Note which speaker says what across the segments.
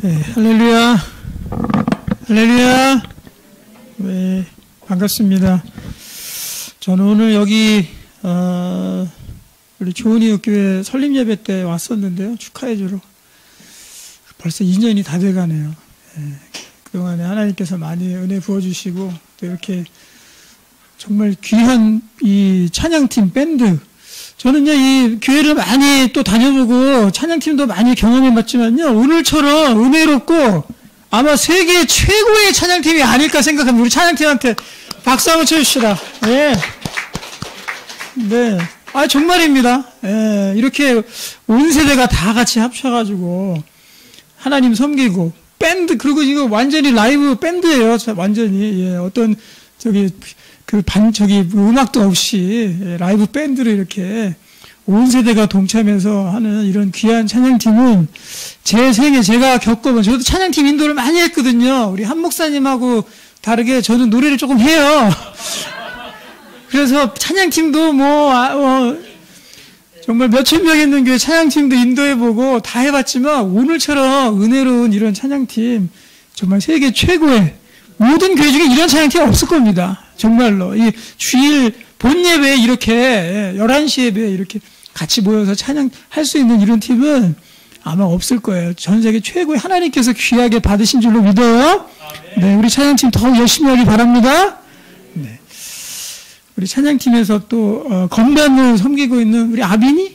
Speaker 1: 네, 할렐루야. 할렐루야. 네, 반갑습니다. 저는 오늘 여기, 우리 조은이교회 설립예배 때 왔었는데요. 축하해주러. 벌써 2년이 다 돼가네요. 네, 그동안에 하나님께서 많이 은혜 부어주시고, 또 이렇게 정말 귀한 이 찬양팀 밴드, 저는요, 이 교회를 많이 또 다녀보고 찬양팀도 많이 경험해봤지만요, 오늘처럼 은혜롭고 아마 세계 최고의 찬양팀이 아닐까 생각합니다. 우리 찬양팀한테 박수 한번 쳐주시다. 예. 네. 아, 정말입니다. 예. 이렇게 온 세대가 다 같이 합쳐가지고 하나님 섬기고, 밴드, 그리고 이거 완전히 라이브 밴드예요. 완전히. 예. 어떤, 음악도 없이 라이브 밴드로 이렇게 온 세대가 동참해서 하는 이런 귀한 찬양팀은 제 생에 제가 겪어본, 저도 찬양팀 인도를 많이 했거든요. 우리 한 목사님하고 다르게 저는 노래를 조금 해요. 그래서 찬양팀도 정말 몇천 명 있는 교회 찬양팀도 인도해보고 다 해봤지만 오늘처럼 은혜로운 이런 찬양팀, 정말 세계 최고의, 모든 교회 중에 이런 찬양팀 없을 겁니다. 정말로. 이 주일 본 예배에 이렇게 11시 예배에 이렇게 같이 모여서 찬양할 수 있는 이런 팀은 아마 없을 거예요. 전 세계 최고의, 하나님께서 귀하게 받으신 줄로 믿어요. 네, 우리 찬양팀 더 열심히 하기 바랍니다. 네. 우리 찬양팀에서 또 건반을 섬기고 있는 우리 아빈이,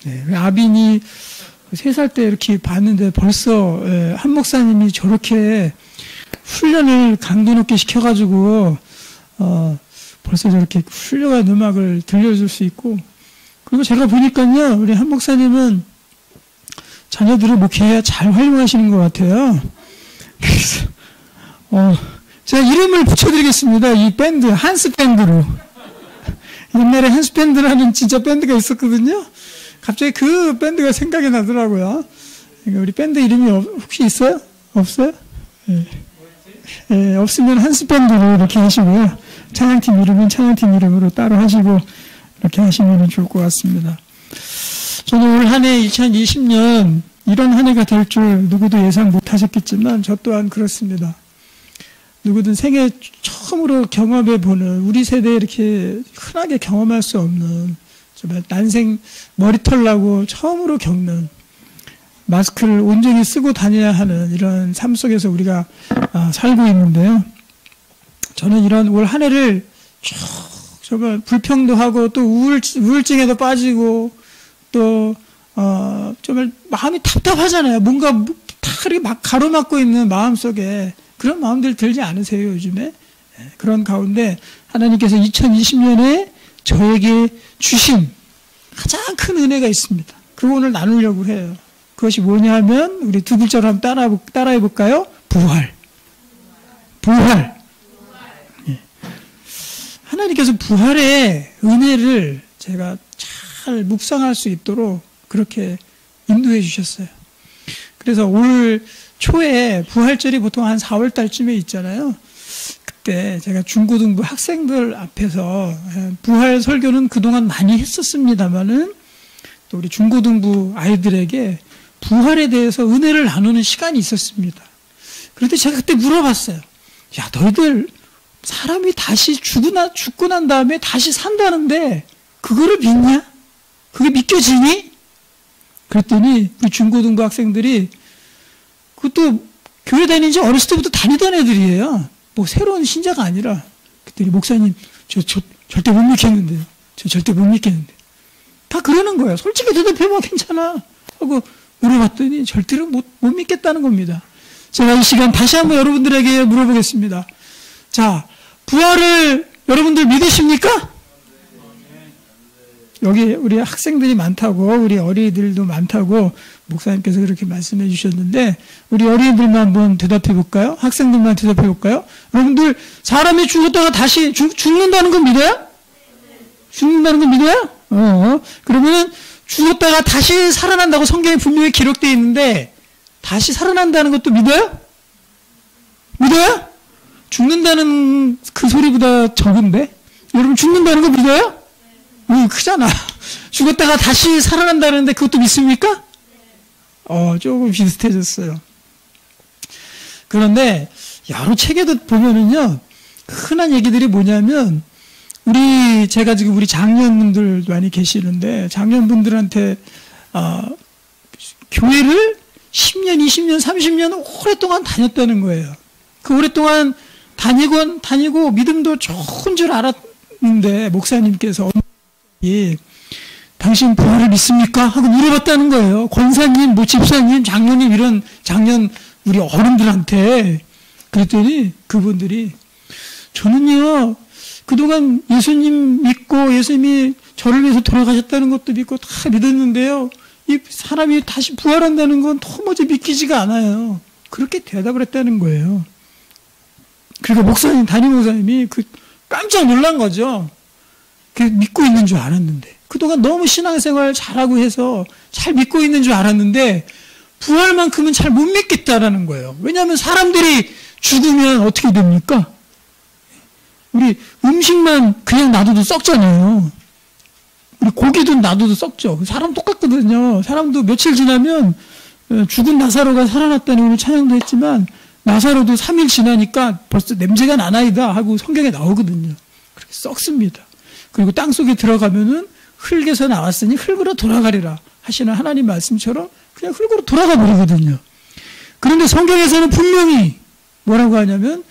Speaker 1: 네, 우리 아빈이 3살 때 이렇게 봤는데 벌써 한 목사님이 저렇게 훈련을 강도 높게 시켜가지고 벌써 저렇게 훌륭한 음악을 들려줄 수 있고, 그리고 제가 보니까요, 우리 한 목사님은 자녀들을 목회에 잘 활용하시는 것 같아요. 그래서 제가 이름을 붙여드리겠습니다. 이 밴드, 한스 밴드로. 옛날에 한스 밴드라는 진짜 밴드가 있었거든요. 갑자기 그 밴드가 생각이 나더라고요. 그러니까 우리 밴드 이름이 혹시 있어요? 없어요? 네. 예, 없으면 한스 밴드로 이렇게 하시고요. 찬양팀 이름은 찬양팀 이름으로 따로 하시고 이렇게 하시면 좋을 것 같습니다. 저는 올 한 해 2020년 이런 한 해가 될 줄 누구도 예상 못 하셨겠지만 저 또한 그렇습니다. 누구든 생애 처음으로 경험해보는, 우리 세대에 이렇게 흔하게 경험할 수 없는, 정말 난생 머리털 나고 처음으로 겪는, 마스크를 온전히 쓰고 다녀야 하는 이런 삶 속에서 우리가 살고 있는데요. 저는 이런 올 한 해를 정말 불평도 하고 또 우울증에도 빠지고 또 정말 마음이 답답하잖아요. 뭔가 다 이렇게 막 가로막고 있는 마음 속에 그런 마음들 들지 않으세요, 요즘에? 그런 가운데 하나님께서 2020년에 저에게 주신 가장 큰 은혜가 있습니다. 그거 오늘 나누려고 해요. 그것이 뭐냐 하면 우리 두 글자로 한번 따라해 볼까요? 부활. 부활. 예. 하나님께서 부활의 은혜를 제가 잘 묵상할 수 있도록 그렇게 인도해 주셨어요. 그래서 올 초에 부활절이 보통 한 4월 달쯤에 있잖아요. 그때 제가 중고등부 학생들 앞에서 부활 설교는 그동안 많이 했었습니다만은 또 우리 중고등부 아이들에게 부활에 대해서 은혜를 나누는 시간이 있었습니다. 그런데 제가 그때 물어봤어요. 야, 너희들 사람이 다시 죽고 난 다음에 다시 산다는데 그거를 믿냐? 그게 믿겨지니? 그랬더니 우리 중고등부 학생들이, 그것도 교회 다니는 지 어렸을 때부터 다니던 애들이에요. 뭐 새로운 신자가 아니라. 그랬더니 목사님, 저 절대 못 믿겠는데요. 저 절대 못 믿겠는데. 다 그러는 거예요. 솔직히 대답해봐, 괜찮아 하고 물어봤더니 절대로 못 믿겠다는 겁니다. 제가 이 시간 다시 한번 여러분들에게 물어보겠습니다. 자, 부활을 여러분들 믿으십니까? 여기 우리 학생들이 많다고, 우리 어린이들도 많다고 목사님께서 그렇게 말씀해 주셨는데, 우리 어린이들만 한번 대답해 볼까요? 학생들만 대답해 볼까요? 여러분들, 사람이 죽었다가 다시 죽는다는 거 믿어요? 죽는다는 거 믿어요? 그러면은 죽었다가 다시 살아난다고 성경에 분명히 기록되어 있는데 다시 살아난다는 것도 믿어요? 믿어요? 죽는다는 그 소리보다 적은데? 여러분 죽는다는 거 믿어요? 크잖아. 죽었다가 다시 살아난다는데 그것도 믿습니까? 조금 비슷해졌어요. 그런데 여러 책에도 보면은요, 흔한 얘기들이 뭐냐면, 제가 지금 우리 장년분들 많이 계시는데, 장년분들한테, 교회를 10년, 20년, 30년 오랫동안 다녔다는 거예요. 그 오랫동안 다니고 믿음도 좋은 줄 알았는데, 목사님께서, 당신 부활을 믿습니까? 하고 물어봤다는 거예요. 권사님, 집사님, 장로님, 이런 장년 우리 어른들한테. 그랬더니 그분들이, 저는요, 그동안 예수님 믿고 예수님이 저를 위해서 돌아가셨다는 것도 믿고 다 믿었는데요, 이 사람이 다시 부활한다는 건 도무지 믿기지가 않아요. 그렇게 대답을 했다는 거예요. 그러니까 담임 목사님이 깜짝 놀란 거죠. 믿고 있는 줄 알았는데. 그동안 너무 신앙생활 잘하고 해서 잘 믿고 있는 줄 알았는데, 부활만큼은 잘 못 믿겠다라는 거예요. 왜냐하면 사람들이 죽으면 어떻게 됩니까? 우리 음식만 그냥 놔둬도 썩잖아요. 우리 고기도 놔둬도 썩죠. 사람 똑같거든요. 사람도 며칠 지나면 죽은 나사로가 살아났다는 오늘 찬양도 했지만, 나사로도 3일 지나니까 벌써 냄새가 나나이다 하고 성경에 나오거든요. 그렇게 썩습니다. 그리고 땅 속에 들어가면은 흙에서 나왔으니 흙으로 돌아가리라 하시는 하나님 말씀처럼 그냥 흙으로 돌아가 버리거든요. 그런데 성경에서는 분명히 뭐라고 하냐면,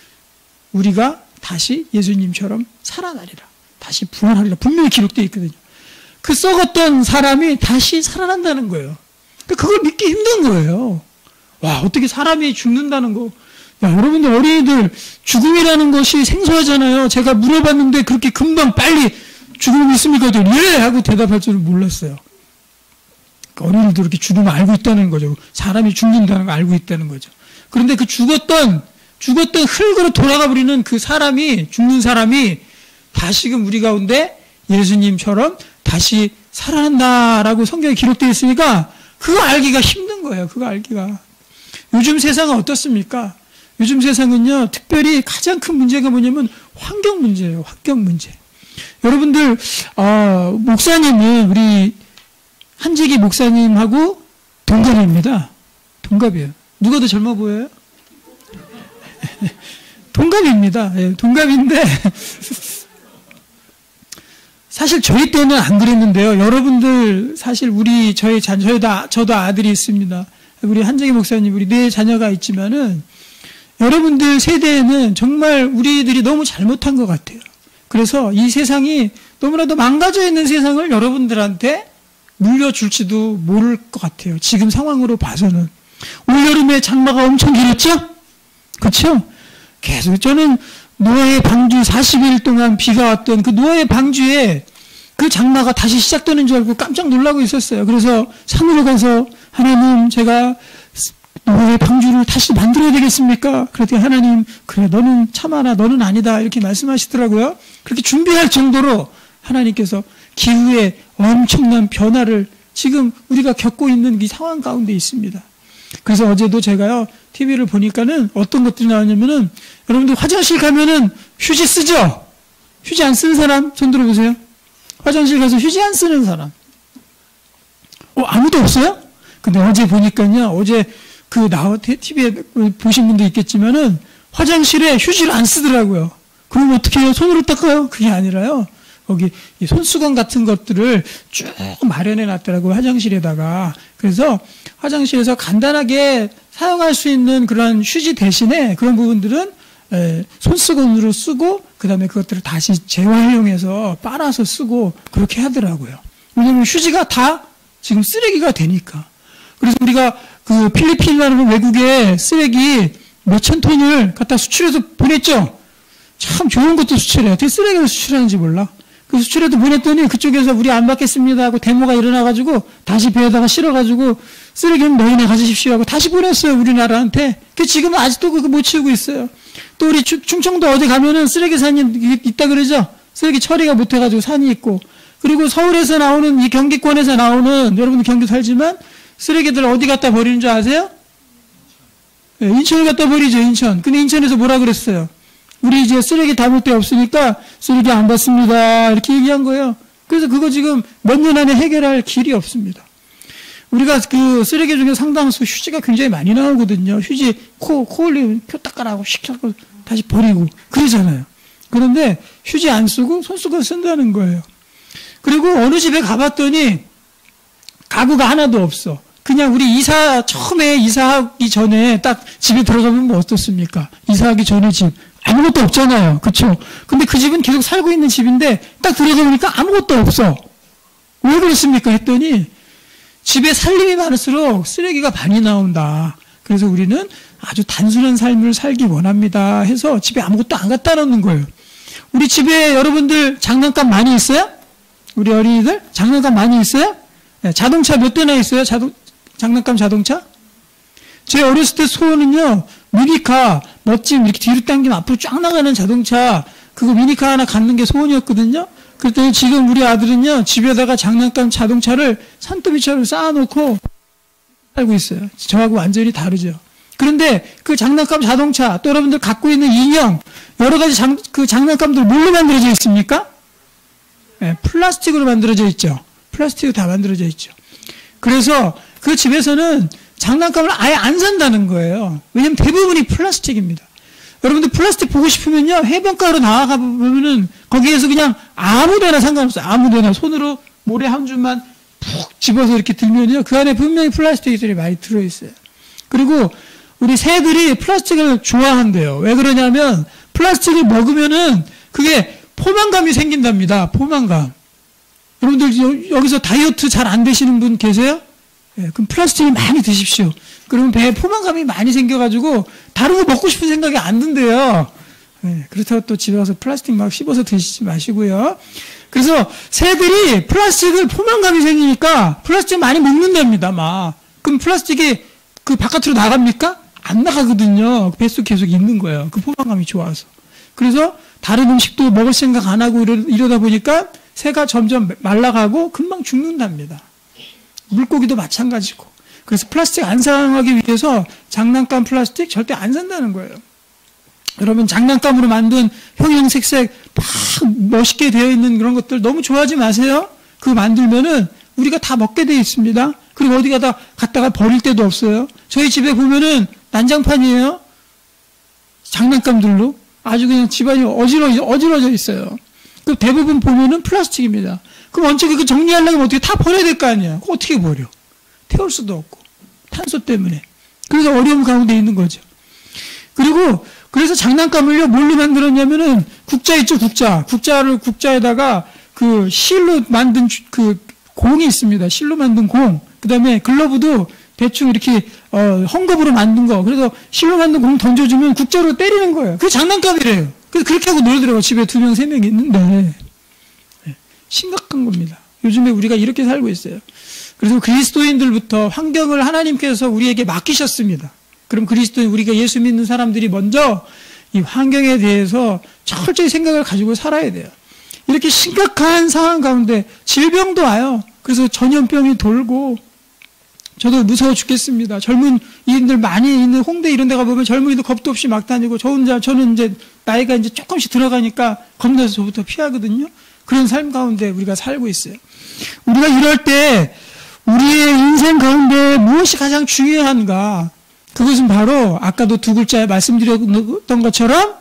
Speaker 1: 우리가 다시 예수님처럼 살아나리라, 다시 부활하리라 분명히 기록되어 있거든요. 그 썩었던 사람이 다시 살아난다는 거예요. 그걸 믿기 힘든 거예요. 와, 어떻게 사람이 죽는다는 거. 야, 여러분들, 어린이들 죽음이라는 것이 생소하잖아요. 제가 물어봤는데 그렇게 금방 빨리 죽음이 있습니까? 예! 하고 대답할 줄은 몰랐어요. 어린이들도 이렇게 죽음을 알고 있다는 거죠. 사람이 죽는다는 걸 알고 있다는 거죠. 그런데 그 죽었던 흙으로 돌아가 버리는 그 사람이, 죽는 사람이 다시금 우리 가운데 예수님처럼 다시 살아난다라고 성경에 기록되어 있으니까 그거 알기가 힘든 거예요. 그거 알기가. 요즘 세상은 어떻습니까? 요즘 세상은요, 특별히 가장 큰 문제가 뭐냐면 환경 문제예요. 환경 문제. 여러분들, 목사님은 우리 한재기 목사님하고 동갑입니다. 동갑이에요. 누가 더 젊어 보여요? 동갑입니다. 예, 동갑인데 사실 저희 때는 안 그랬는데요. 여러분들 사실 저도 아들이 있습니다. 우리 한재기 목사님, 우리 네 자녀가 있지만은 여러분들 세대에는 정말 우리들이 너무 잘못한 것 같아요. 그래서 이 세상이 너무나도 망가져 있는 세상을 여러분들한테 물려줄지도 모를 것 같아요. 지금 상황으로 봐서는. 올여름에 장마가 엄청 길었죠? 그렇죠? 계속 저는 노아의 방주 40일 동안 비가 왔던 그 노아의 방주에 그 장마가 다시 시작되는 줄 알고 깜짝 놀라고 있었어요. 그래서 산으로 가서, 하나님, 제가 노아의 방주를 다시 만들어야 되겠습니까? 그랬더니 하나님, 그래, 너는 참아라, 너는 아니다, 이렇게 말씀하시더라고요. 그렇게 준비할 정도로 하나님께서 기후의 엄청난 변화를 지금 우리가 겪고 있는 이 상황 가운데 있습니다. 그래서 어제도 제가요, TV를 보니까는 어떤 것들이 나오냐면은, 여러분들 화장실 가면은 휴지 쓰죠? 휴지 안 쓰는 사람 손 들어보세요. 화장실 가서 휴지 안 쓰는 사람. 아무도 없어요? 근데 어제 보니까요, 어제 TV에 보신 분도 있겠지만은 화장실에 휴지를 안 쓰더라고요. 그럼 어떻게 해요? 손으로 닦아요? 그게 아니라요. 거기 손수건 같은 것들을 쭉 마련해 놨더라고요. 화장실에다가. 그래서 화장실에서 간단하게 사용할 수 있는 그런 휴지 대신에 그런 부분들은 손수건으로 쓰고, 그 다음에 그것들을 다시 재활용해서 빨아서 쓰고, 그렇게 하더라고요. 왜냐면 휴지가 다 지금 쓰레기가 되니까. 그래서 우리가 그 필리핀이라는 외국에 쓰레기 몇천 톤을 갖다 수출해서 보냈죠? 참 좋은 것도 수출해요. 어떻게 쓰레기를 수출하는지 몰라. 그 수출해도 보냈더니 그쪽에서 우리 안 받겠습니다 하고 데모가 일어나가지고 다시 배에다가 실어가지고 쓰레기는 너희나 가지십시오 하고 다시 보냈어요, 우리나라한테. 그 지금은 아직도 그거 못 치우고 있어요. 또 우리 충청도 어디 가면은 쓰레기산이 있다 그러죠? 쓰레기 처리가 못해가지고 산이 있고. 그리고 서울에서 나오는, 이 경기권에서 나오는, 여러분 경기 살지만 쓰레기들 어디 갖다 버리는 줄 아세요? 네, 인천을 갖다 버리죠, 인천. 근데 인천에서 뭐라 그랬어요? 우리 이제 쓰레기 담을 데 없으니까 쓰레기 안 받습니다, 이렇게 얘기한 거예요. 그래서 그거 지금 몇 년 안에 해결할 길이 없습니다. 우리가 그 쓰레기 중에 상당수 휴지가 굉장히 많이 나오거든요. 휴지 코 올리면 표 닦아라고 시켜서 다시 버리고 그러잖아요. 그런데 휴지 안 쓰고 손수건 쓴다는 거예요. 그리고 어느 집에 가봤더니 가구가 하나도 없어. 그냥 우리 처음에 이사하기 전에 딱 집에 들어가면 뭐 어떻습니까? 이사하기 전에 집. 아무것도 없잖아요. 그쵸? 근데 그 집은 계속 살고 있는 집인데 딱 들어가보니까 아무것도 없어. 왜 그렇습니까? 했더니 집에 살림이 많을수록 쓰레기가 많이 나온다. 그래서 우리는 아주 단순한 삶을 살기 원합니다. 해서 집에 아무것도 안 갖다 놓는 거예요. 우리 집에 여러분들 장난감 많이 있어요? 우리 어린이들 장난감 많이 있어요? 네, 자동차 몇 대나 있어요? 장난감 자동차? 제 어렸을 때 소원은요, 미니카, 멋진 이렇게 뒤로 당기면 앞으로 쫙 나가는 자동차, 그거 미니카 하나 갖는 게 소원이었거든요? 그랬더니 지금 우리 아들은요, 집에다가 장난감 자동차를 산더미처럼 쌓아놓고 살고 있어요. 저하고 완전히 다르죠. 그런데 그 장난감 자동차, 또 여러분들 갖고 있는 인형, 여러 가지 그 장난감들 뭘로 만들어져 있습니까? 네, 플라스틱으로 만들어져 있죠. 플라스틱으로 다 만들어져 있죠. 그래서 그 집에서는 장난감을 아예 안 산다는 거예요. 왜냐면 대부분이 플라스틱입니다. 여러분들 플라스틱 보고 싶으면요, 해변가로 나아가 보면은 거기에서 그냥 아무 데나 상관없어요. 아무 데나 손으로 모래 한 줄만 푹 집어서 이렇게 들면요, 그 안에 분명히 플라스틱들이 많이 들어있어요. 그리고 우리 새들이 플라스틱을 좋아한대요. 왜 그러냐면 플라스틱을 먹으면은 그게 포만감이 생긴답니다. 포만감. 여러분들 여기서 다이어트 잘 안 되시는 분 계세요? 예, 그럼 플라스틱을 많이 드십시오. 그러면 배에 포만감이 많이 생겨가지고 다른 거 먹고 싶은 생각이 안 든대요. 예, 그렇다고 또 집에 가서 플라스틱 막 씹어서 드시지 마시고요. 그래서 새들이 플라스틱을 포만감이 생기니까 플라스틱 많이 먹는답니다. 막. 그럼 플라스틱이 그 바깥으로 나갑니까? 안 나가거든요. 뱃속 계속 있는 거예요. 그 포만감이 좋아서. 그래서 다른 음식도 먹을 생각 안 하고 이러다 보니까 새가 점점 말라가고 금방 죽는답니다. 물고기도 마찬가지고. 그래서 플라스틱 안 사용하기 위해서 장난감 플라스틱 절대 안 산다는 거예요. 여러분 장난감으로 만든 형형색색 막 멋있게 되어 있는 그런 것들 너무 좋아하지 마세요. 그거 만들면은 우리가 다 먹게 돼 있습니다. 그리고 어디 갖다가 버릴 데도 없어요. 저희 집에 보면은 난장판이에요. 장난감들로 아주 그냥 집안이 어지러져 있어요. 그 대부분 보면은 플라스틱입니다. 그럼 언제 그 정리하려면 어떻게 다 버려야 될 거 아니야. 그거 어떻게 버려? 태울 수도 없고 탄소 때문에. 그래서 어려움 가운데 있는 거죠. 그리고 그래서 장난감을요 뭘로 만들었냐면은 국자 있죠, 국자에다가 그 실로 만든 그 공이 있습니다. 실로 만든 공. 그다음에 글러브도 대충 이렇게 헝겊으로 만든 거. 그래서 실로 만든 공 던져주면 국자로 때리는 거예요. 그게 장난감이래요. 그래서 그렇게 하고 놀더라고요. 집에 2명, 3명 있는데. 심각한 겁니다. 요즘에 우리가 이렇게 살고 있어요. 그래서 그리스도인들부터 환경을 하나님께서 우리에게 맡기셨습니다. 그럼 그리스도인, 우리가 예수 믿는 사람들이 먼저 이 환경에 대해서 철저히 생각을 가지고 살아야 돼요. 이렇게 심각한 상황 가운데 질병도 와요. 그래서 전염병이 돌고 저도 무서워 죽겠습니다. 젊은이들 많이 있는 홍대 이런 데 가보면 젊은이도 겁도 없이 막 다니고 저는 이제 나이가 이제 조금씩 들어가니까 겁나서 저부터 피하거든요. 그런 삶 가운데 우리가 살고 있어요. 우리가 이럴 때 우리의 인생 가운데 무엇이 가장 중요한가? 그것은 바로 아까도 2글자에 말씀드렸던 것처럼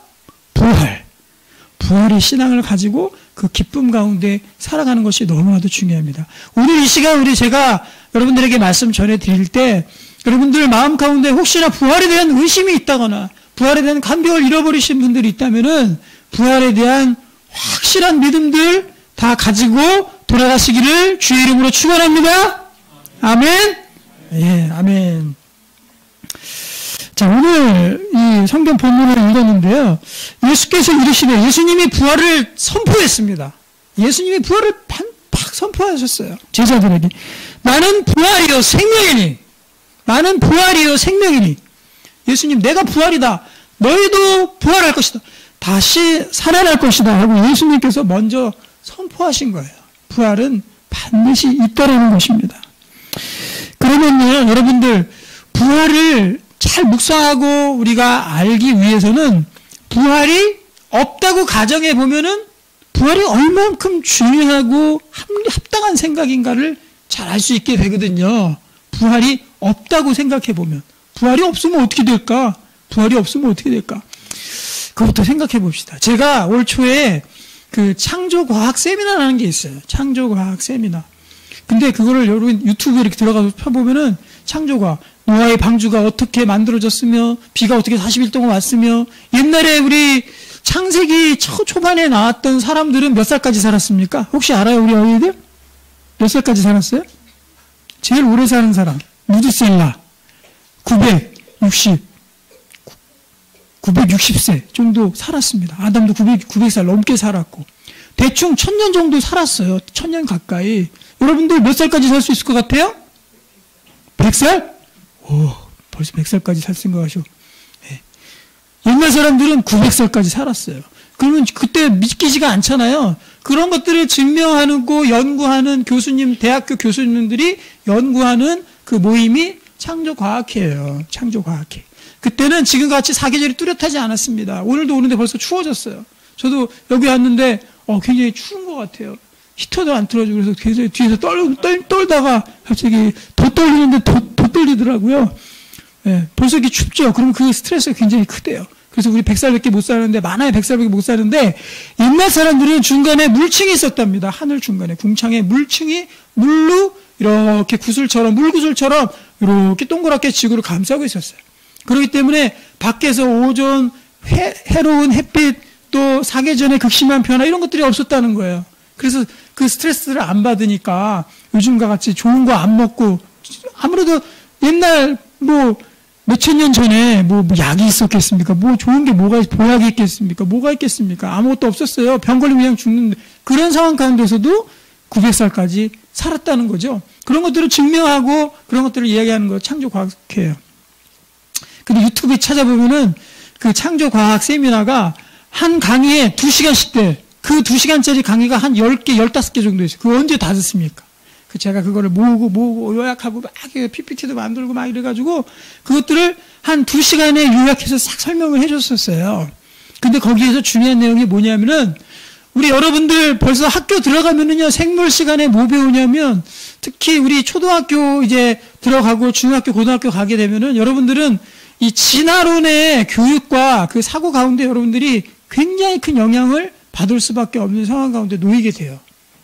Speaker 1: 부활의 신앙을 가지고 그 기쁨 가운데 살아가는 것이 너무나도 중요합니다. 오늘 이 시간 제가 여러분들에게 말씀 전해드릴 때 여러분들 마음 가운데 혹시나 부활에 대한 의심이 있다거나 부활에 대한 간격을 잃어버리신 분들이 있다면은 부활에 대한 확실한 믿음들 다 가지고 돌아가시기를 주의 이름으로 축원합니다. 아멘. 예, 아멘. 자, 오늘 이 성경 본문을 읽었는데요. 예수께서 이르시되 예수님이 부활을 선포했습니다. 예수님이 부활을 팍 선포하셨어요. 제자들에게. 나는 부활이요 생명이니. 나는 부활이요 생명이니. 예수님 내가 부활이다. 너희도 부활할 것이다. 다시 살아날 것이다 하고 예수님께서 먼저 선포하신 거예요. 부활은 반드시 있다라는 것입니다. 그러면요, 여러분들 부활을 잘 묵상하고 우리가 알기 위해서는 부활이 없다고 가정해 보면은 부활이 얼만큼 중요하고 합당한 생각인가를 잘 알 수 있게 되거든요. 부활이 없다고 생각해 보면. 부활이 없으면 어떻게 될까? 부활이 없으면 어떻게 될까? 그것부터 생각해 봅시다. 제가 올 초에 그 창조과학 세미나라는 게 있어요. 창조과학 세미나. 근데 그거를 여러분 유튜브에 이렇게 들어가서 펴보면은 창조과학, 노아의 방주가 어떻게 만들어졌으며, 비가 어떻게 40일 동안 왔으며, 옛날에 우리 창세기 초반에 나왔던 사람들은 몇 살까지 살았습니까? 혹시 알아요, 우리 어린이들? 몇 살까지 살았어요? 제일 오래 사는 사람, 무드셀라. 960세 정도 살았습니다. 아담도 900살 넘게 살았고. 대충 1000년 정도 살았어요. 1000년 가까이. 여러분들 몇 살까지 살 수 있을 것 같아요? 100살? 오, 벌써 100살까지 살 생각하셔. 네. 옛날 사람들은 900살까지 살았어요. 그러면 그때 믿기지가 않잖아요. 그런 것들을 증명하고 연구하는 교수님, 대학교 교수님들이 연구하는 그 모임이 창조과학회예요. 창조과학회. 그때는 지금같이 사계절이 뚜렷하지 않았습니다. 오늘도 오는데 벌써 추워졌어요. 저도 여기 왔는데 굉장히 추운 것 같아요. 히터도 안 틀어주고 그래서 굉장히 뒤에서 떨다가 갑자기 더 떨리는데 더 떨리더라고요. 네, 벌써 이렇게 춥죠. 그러면 그 스트레스가 굉장히 크대요. 그래서 우리 100살밖에 못 사는데, 많아야 100살밖에 못 사는데, 옛날 사람들은 중간에 물층이 있었답니다. 하늘 중간에 궁창에 물층이 물로 이렇게 구슬처럼, 물구슬처럼 이렇게 동그랗게 지구를 감싸고 있었어요. 그렇기 때문에 밖에서 오존, 해로운 햇빛, 또 사계절의 극심한 변화 이런 것들이 없었다는 거예요. 그래서 그 스트레스를 안 받으니까 요즘과 같이 좋은 거 안 먹고, 아무래도 옛날 몇천 년 전에 약이 있었겠습니까? 좋은 게 보약이 있겠습니까? 뭐가 있겠습니까? 아무것도 없었어요. 병 걸리면 그냥 죽는 그런 상황 가운데서도 900살까지 살았다는 거죠. 그런 것들을 증명하고 그런 것들을 이야기하는 거 창조과학회예요. 근데 유튜브에 찾아보면은 그 창조과학 세미나가 한 강의에 2시간씩 돼. 그 2시간짜리 강의가 한 10개, 15개 정도 있어요. 그거 언제 다 듣습니까? 제가 그거를 모으고 요약하고 막 PPT도 만들고 막 이래가지고 그것들을 한 2시간에 요약해서 싹 설명을 해줬었어요. 근데 거기에서 중요한 내용이 뭐냐면은 우리 여러분들 벌써 학교 들어가면은요, 생물 시간에 뭐 배우냐면 특히 우리 초등학교 이제 들어가고 중학교, 고등학교 가게 되면은 여러분들은 이 진화론의 교육과 그 사고 가운데 여러분들이 굉장히 큰 영향을 받을 수밖에 없는 상황 가운데 놓이게 돼요.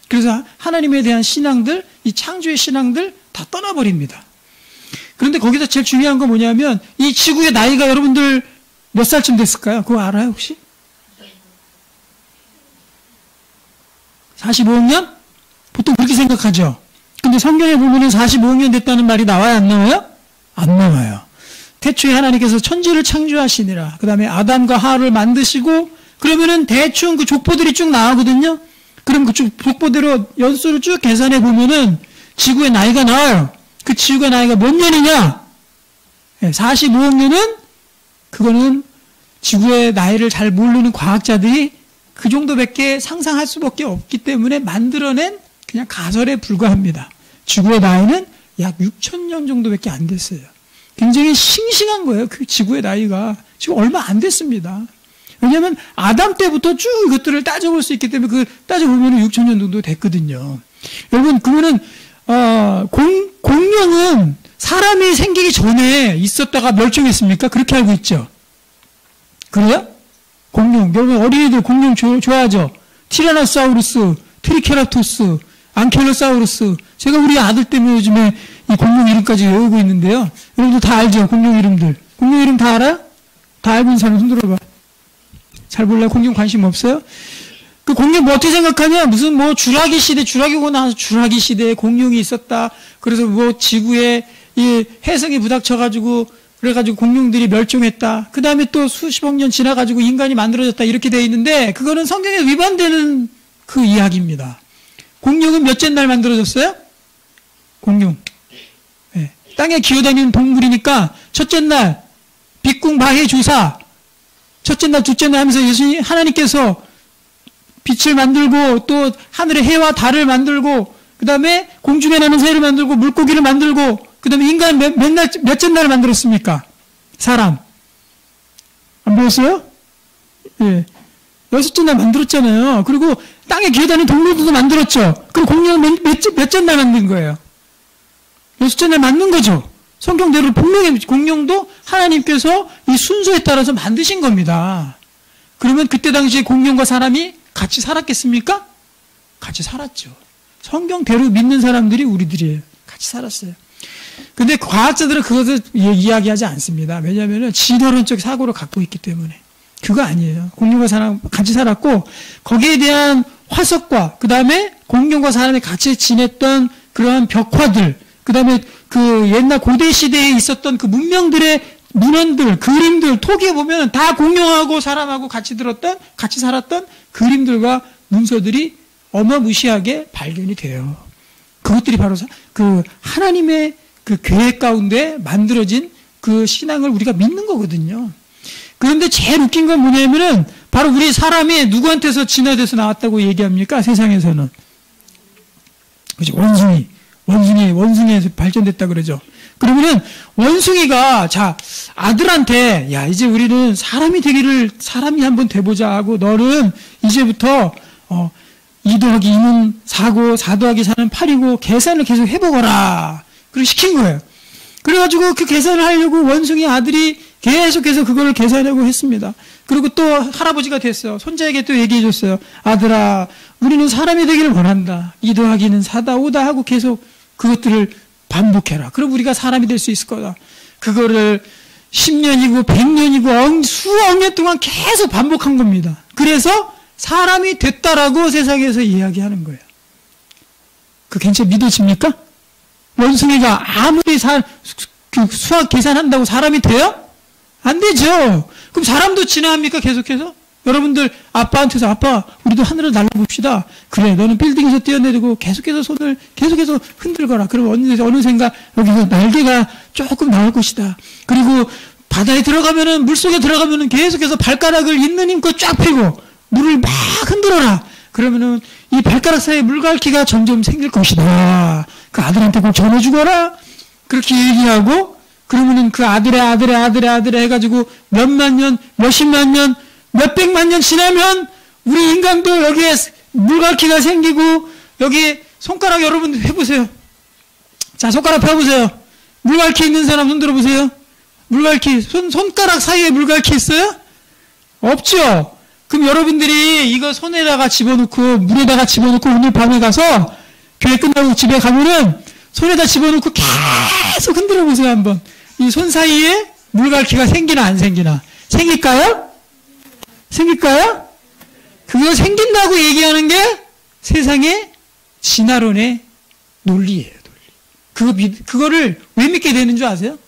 Speaker 1: 그래서 하나님에 대한 신앙들, 이 창조의 신앙들 다 떠나버립니다. 그런데 거기서 제일 중요한 건 뭐냐면 이 지구의 나이가 여러분들 몇 살쯤 됐을까요? 그거 알아요 혹시? 45억 년? 보통 그렇게 생각하죠. 근데 성경에 보면은 45억 년 됐다는 말이 나와요, 안 나와요? 안 나와요. 태초에 하나님께서 천지를 창조하시니라. 그 다음에 아담과 하와를 만드시고 그러면은 대충 그 족보들이 쭉 나오거든요. 그럼 그 족보대로 연수를 쭉 계산해 보면은 지구의 나이가 나와요. 그 지구의 나이가 몇 년이냐? 45억 년은 그거는 지구의 나이를 잘 모르는 과학자들이 그 정도밖에 상상할 수밖에 없기 때문에 만들어낸 그냥 가설에 불과합니다. 지구의 나이는 약 6,000년 정도밖에 안 됐어요. 굉장히 싱싱한 거예요. 그 지구의 나이가 지금 얼마 안 됐습니다. 왜냐하면 아담 때부터 쭉 이것들을 따져볼 수 있기 때문에 그 따져보면 6,000년 정도 됐거든요. 여러분 그러면은 공룡은 사람이 생기기 전에 있었다가 멸종했습니까? 그렇게 알고 있죠. 그래요? 공룡. 여러분 어린이들 공룡 좋아하죠? 티라노사우루스, 트리케라토스, 앙켈로사우루스. 제가 우리 아들 때문에 요즘에 이 공룡 이름까지 외우고 있는데요. 여러분들 다 알죠? 공룡 이름들. 공룡 이름 다 알아요? 다 알고 있는 사람 손 들어봐. 잘 몰라요? 공룡 관심 없어요? 그 공룡 뭐 어떻게 생각하냐? 무슨 주라기 오고 나서 주라기 시대에 공룡이 있었다. 그래서 지구에 이 해성이 부닥쳐가지고 그래가지고 공룡들이 멸종했다. 그 다음에 또 수십억 년 지나가지고 인간이 만들어졌다. 이렇게 돼 있는데 그거는 성경에 위반되는 그 이야기입니다. 공룡은 몇째 날 만들어졌어요? 공룡. 네. 땅에 기어다니는 동물이니까 첫째 날 빛궁 바해 주사 첫째 날 둘째 날 하면서 예수님 하나님께서 빛을 만들고 또 하늘의 해와 달을 만들고 그 다음에 공중에 나는 새를 만들고 물고기를 만들고 그 다음에 인간 몇째 날을 만들었습니까? 사람. 안 보였어요? 예. 여섯째 날 만들었잖아요. 그리고 땅에 기어다니는 동물들도 만들었죠. 그리고 공룡은 몇째 날 만든 거예요? 여섯째 날 맞는 거죠. 성경대로 분명히 공룡도 하나님께서 이 순서에 따라서 만드신 겁니다. 그러면 그때 당시에 공룡과 사람이 같이 살았겠습니까? 같이 살았죠. 성경대로 믿는 사람들이 우리들이에요. 같이 살았어요. 근데 과학자들은 그것을 이야기하지 않습니다. 왜냐하면 진화론적 사고를 갖고 있기 때문에. 그거 아니에요. 공룡과 사람 같이 살았고 거기에 대한 화석과 그 다음에 공룡과 사람이 같이 지냈던 그러한 벽화들, 그 다음에 그 옛날 고대 시대에 있었던 그 문명들의 문헌들, 그림들, 토기에 보면 다 공룡하고 사람하고 같이 살았던 그림들과 문서들이 어마무시하게 발견이 돼요. 그것들이 바로 그 하나님의 그 계획 가운데 만들어진 그 신앙을 우리가 믿는 거거든요. 그런데 제일 웃긴 건 뭐냐면은 바로 우리 사람이 누구한테서 진화돼서 나왔다고 얘기합니까? 세상에서는. 그죠? 원숭이에서 발전됐다 그러죠. 그러면은 원숭이가 자 아들한테 야 이제 우리는 사람이 한번 돼보자 하고 너는 이제부터 2 더하기 2는 4고 4 더하기 4는 8이고 계산을 계속 해보거라. 그렇게 시킨 거예요. 그래가지고 그 계산을 하려고 원숭이 아들이 계속해서 그걸 계산하려고 했습니다. 그리고 또 할아버지가 됐어요. 손자에게 또 얘기해 줬어요. 아들아, 우리는 사람이 되기를 원한다. 2 더하기는 4다, 5다 하고 계속 그것들을 반복해라. 그럼 우리가 사람이 될 수 있을 거다. 그거를 10년이고 100년이고 수억 년 동안 계속 반복한 겁니다. 그래서 사람이 됐다라고 세상에서 이야기하는 거예요. 그 괜찮 믿어집니까? 원숭이가 아무리 수학 계산한다고 사람이 돼요? 안 되죠. 그럼 사람도 진화합니까? 계속해서? 여러분들 아빠한테서 아빠 우리도 하늘을 날아봅시다. 그래 너는 빌딩에서 뛰어내리고 계속해서 손을 계속해서 흔들거라. 그럼 어느샌가 여기서 날개가 조금 나올 것이다. 그리고 바다에 들어가면은 물속에 들어가면은 계속해서 발가락을 있는 힘껏 쫙 펴고 물을 막 흔들어라. 그러면은 이 발가락 사이에 물갈퀴가 점점 생길 것이다. 그 아들한테 꼭 전해주거라. 그렇게 얘기하고 그러면은 그 아들의 해가지고 몇만 년, 몇십만 년, 몇백만 년 지나면 우리 인간도 여기에 물갈퀴가 생기고 여기 손가락 여러분 해보세요. 자 손가락 펴보세요. 물갈퀴 있는 사람 손 들어보세요. 물갈퀴 손가락 사이에 물갈퀴 있어요? 없죠. 그럼 여러분들이 이거 손에다가 집어넣고 물에다가 집어넣고 오늘 밤에 가서 교회 끝나고 집에 가면은 손에다 집어넣고 계속 흔들어 보세요 한번. 이 손 사이에 물갈퀴가 생기나 안 생기나? 생길까요? 생길까요? 그거 생긴다고 얘기하는 게 세상의 진화론의 논리예요. 논리. 그거를 왜 믿게 되는 줄 아세요?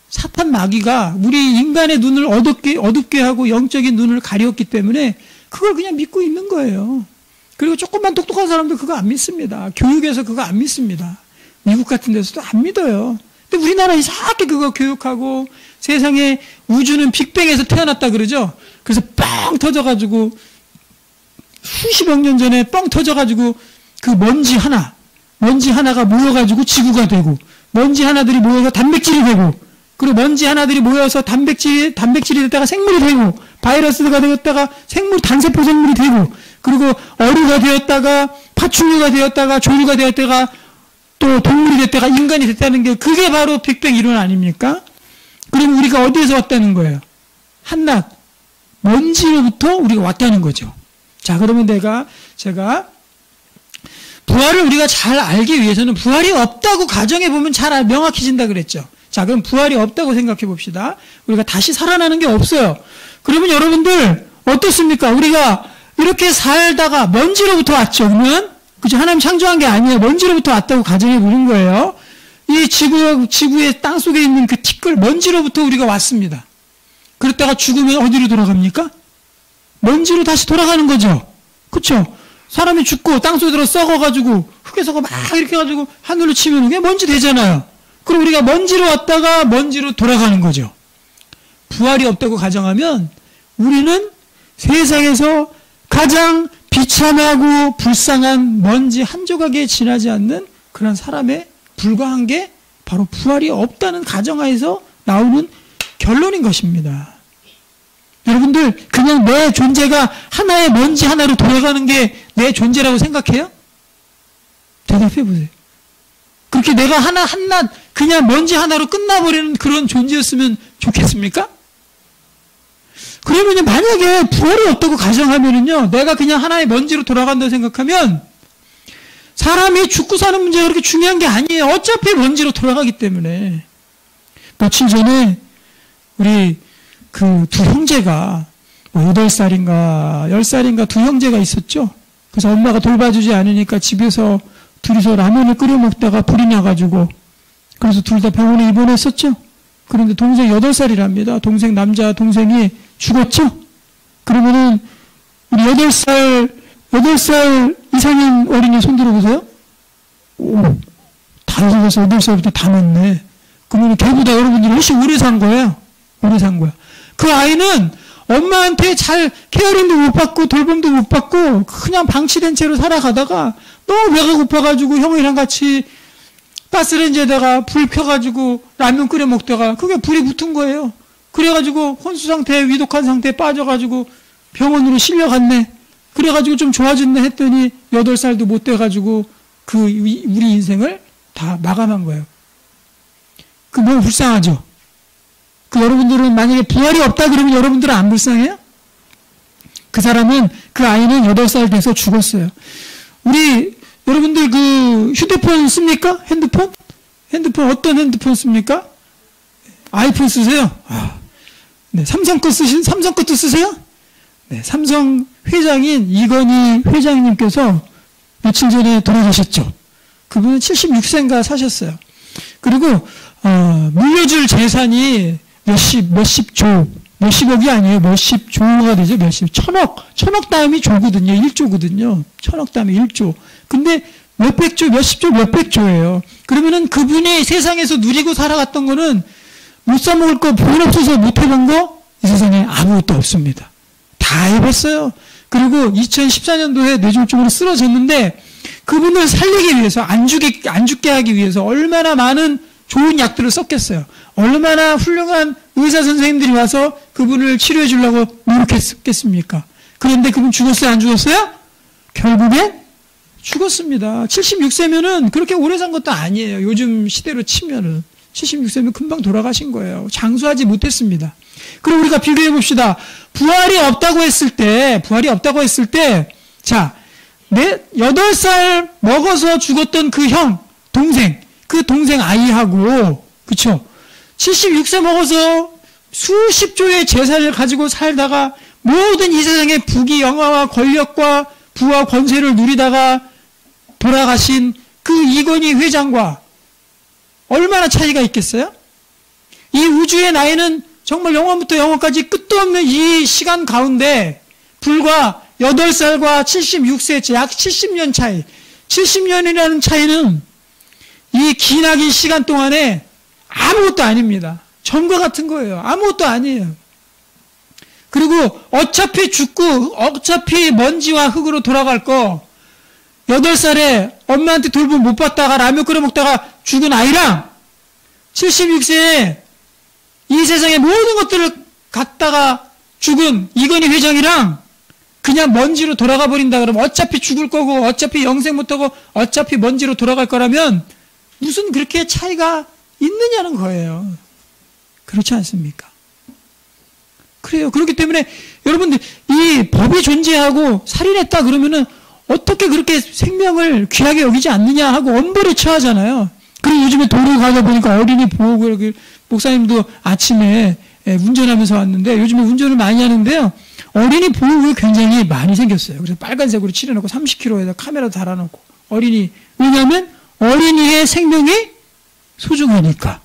Speaker 1: 사탄 마귀가 우리 인간의 눈을 어둡게 하고 영적인 눈을 가렸기 때문에 그걸 그냥 믿고 있는 거예요. 그리고 조금만 똑똑한 사람도 그거 안 믿습니다. 교육에서 그거 안 믿습니다. 미국 같은 데서도 안 믿어요. 근데 우리나라 이상하게 그거 교육하고 세상에 우주는 빅뱅에서 태어났다 그러죠. 그래서 뻥 터져가지고 수십억 년 전에 뻥 터져가지고 그 먼지 하나가 모여가지고 지구가 되고 먼지 하나들이 모여서 단백질이 되고 그리고 먼지 하나들이 모여서 단백질이 됐다가 생물이 되고 바이러스가 되었다가 단세포 생물이 되고 그리고 어류가 되었다가 파충류가 되었다가 조류가 되었다가 또 동물이 됐다가 인간이 됐다는 게 그게 바로 빅뱅 이론 아닙니까? 그럼 우리가 어디에서 왔다는 거예요? 한낱 먼지로부터 우리가 왔다는 거죠. 자 그러면 제가 부활을 우리가 잘 알기 위해서는 부활이 없다고 가정해 보면 잘 명확해진다 그랬죠. 자 그럼 부활이 없다고 생각해 봅시다. 우리가 다시 살아나는 게 없어요. 그러면 여러분들 어떻습니까? 우리가 이렇게 살다가 먼지로부터 왔죠. 그러면 그죠? 하나님 창조한 게 아니에요. 먼지로부터 왔다고 가정해 보는 거예요. 이 지구의 땅 속에 있는 그 티끌 먼지로부터 우리가 왔습니다. 그랬다가 죽으면 어디로 돌아갑니까? 먼지로 다시 돌아가는 거죠. 그렇죠? 사람이 죽고 땅 속에 들어 썩어가지고 흙에서 막 이렇게 해가지고 하늘로 치면 그게 먼지 되잖아요. 그럼 우리가 먼지로 왔다가 먼지로 돌아가는 거죠. 부활이 없다고 가정하면 우리는 세상에서 가장 비참하고 불쌍한 먼지 한 조각에 지나지 않는 그런 사람에 불과한 게 바로 부활이 없다는 가정하에서 나오는 결론인 것입니다. 여러분들 그냥 내 존재가 하나의 먼지 하나로 돌아가는 게 내 존재라고 생각해요? 대답해 보세요. 그렇게 내가 한낱 그냥 먼지 하나로 끝나버리는 그런 존재였으면 좋겠습니까? 그러면요, 만약에 부활이 없다고 가정하면은요, 내가 그냥 하나의 먼지로 돌아간다고 생각하면 사람이 죽고 사는 문제가 그렇게 중요한 게 아니에요. 어차피 먼지로 돌아가기 때문에. 며칠 전에 우리 그 두 형제가 8살인가 10살인가 두 형제가 있었죠. 그래서 엄마가 돌봐주지 않으니까 집에서 둘이서 라면을 끓여 먹다가 불이 나가지고 그래서 둘 다 병원에 입원했었죠. 그런데 동생 8살이랍니다. 동생 남자 동생이 죽었죠. 그러면은 우리 8살 이상인 어린이 손 들어보세요. 오, 다 죽어서 8살부터 다 냈네. 그러면 걔보다 여러분들이 훨씬 오래 산 거예요. 오래 산 거야. 그 아이는 엄마한테 잘 케어링도 못 받고 돌봄도 못 받고 그냥 방치된 채로 살아가다가 너무 배가 고파가지고 형이랑 같이 가스레인지에다가 불 켜가지고 라면 끓여 먹다가 그게 불이 붙은 거예요. 그래가지고 혼수 상태에 위독한 상태에 빠져가지고 병원으로 실려갔네. 그래가지고 좀 좋아졌네 했더니 8살도 못 돼가지고 그 우리 인생을 다 마감한 거예요. 그 너무 불쌍하죠? 그 여러분들은 만약에 부활이 없다 그러면 여러분들은 안 불쌍해요? 그 사람은, 그 아이는 8살 돼서 죽었어요. 우리, 여러분들 그 휴대폰 씁니까? 핸드폰? 핸드폰 어떤 핸드폰 씁니까? 아이폰 쓰세요? 네, 삼성 것도 쓰세요? 네, 삼성 회장인 이건희 회장님께서 며칠 전에 돌아가셨죠. 그분은 76세인가 사셨어요. 그리고 물려줄 재산이 몇십억이 아니에요. 몇십조가 되죠. 천억 다음이 조거든요. 1조거든요. 천억 다음이 1조. 근데 몇백조, 몇십조, 몇백조예요. 그러면은 그분이 세상에서 누리고 살아갔던 거는 못 사먹을 거, 돈 없어서 못 해본 거, 이 세상에 아무것도 없습니다. 다 해봤어요. 그리고 2014년도에 뇌졸중으로 쓰러졌는데 그분을 살리기 위해서, 안 죽게 하기 위해서 얼마나 많은 좋은 약들을 썼겠어요. 얼마나 훌륭한 의사 선생님들이 와서 그분을 치료해 주려고 노력했겠습니까? 그런데 그분 죽었어요? 안 죽었어요? 결국엔 죽었습니다. 76세면은 그렇게 오래 산 것도 아니에요. 요즘 시대로 치면은. 76세면 금방 돌아가신 거예요. 장수하지 못했습니다. 그럼 우리가 비교해 봅시다. 부활이 없다고 했을 때, 자, 8살 먹어서 죽었던 그 형, 그 동생 아이하고, 그쵸? 76세 먹어서 수십조의 재산을 가지고 살다가 모든 이 세상의 부귀, 영화와 권력과 부와 권세를 누리다가 돌아가신 그 이건희 회장과 얼마나 차이가 있겠어요? 이 우주의 나이는 정말 영원부터 영원까지 끝도 없는 이 시간 가운데 불과 8살과 76세, 약 70년 차이, 70년이라는 차이는 이 기나긴 시간 동안에 아무것도 아닙니다. 전과 같은 거예요. 아무것도 아니에요. 그리고 어차피 죽고 어차피 먼지와 흙으로 돌아갈 거 8살에 엄마한테 돌봄 못 받다가 라면 끓여 먹다가 죽은 아이랑 76세에 이 세상의 모든 것들을 갖다가 죽은 이건희 회장이랑 그냥 먼지로 돌아가 버린다 그러면 어차피 죽을 거고 어차피 영생 못하고 어차피 먼지로 돌아갈 거라면 무슨 그렇게 차이가 있느냐는 거예요. 그렇지 않습니까? 그래요. 그렇기 때문에 여러분들 이 법이 존재하고 살인했다 그러면은 어떻게 그렇게 생명을 귀하게 여기지 않느냐 하고 엄벌에 처하잖아요. 그리고 요즘에 도로 가다 보니까 어린이 보호구 목사님도 아침에 운전하면서 왔는데 요즘에 운전을 많이 하는데요. 어린이 보호구역이 굉장히 많이 생겼어요. 그래서 빨간색으로 칠해놓고 30km에다 카메라 달아놓고 어린이, 왜냐하면 어린이의 생명이 소중하니까.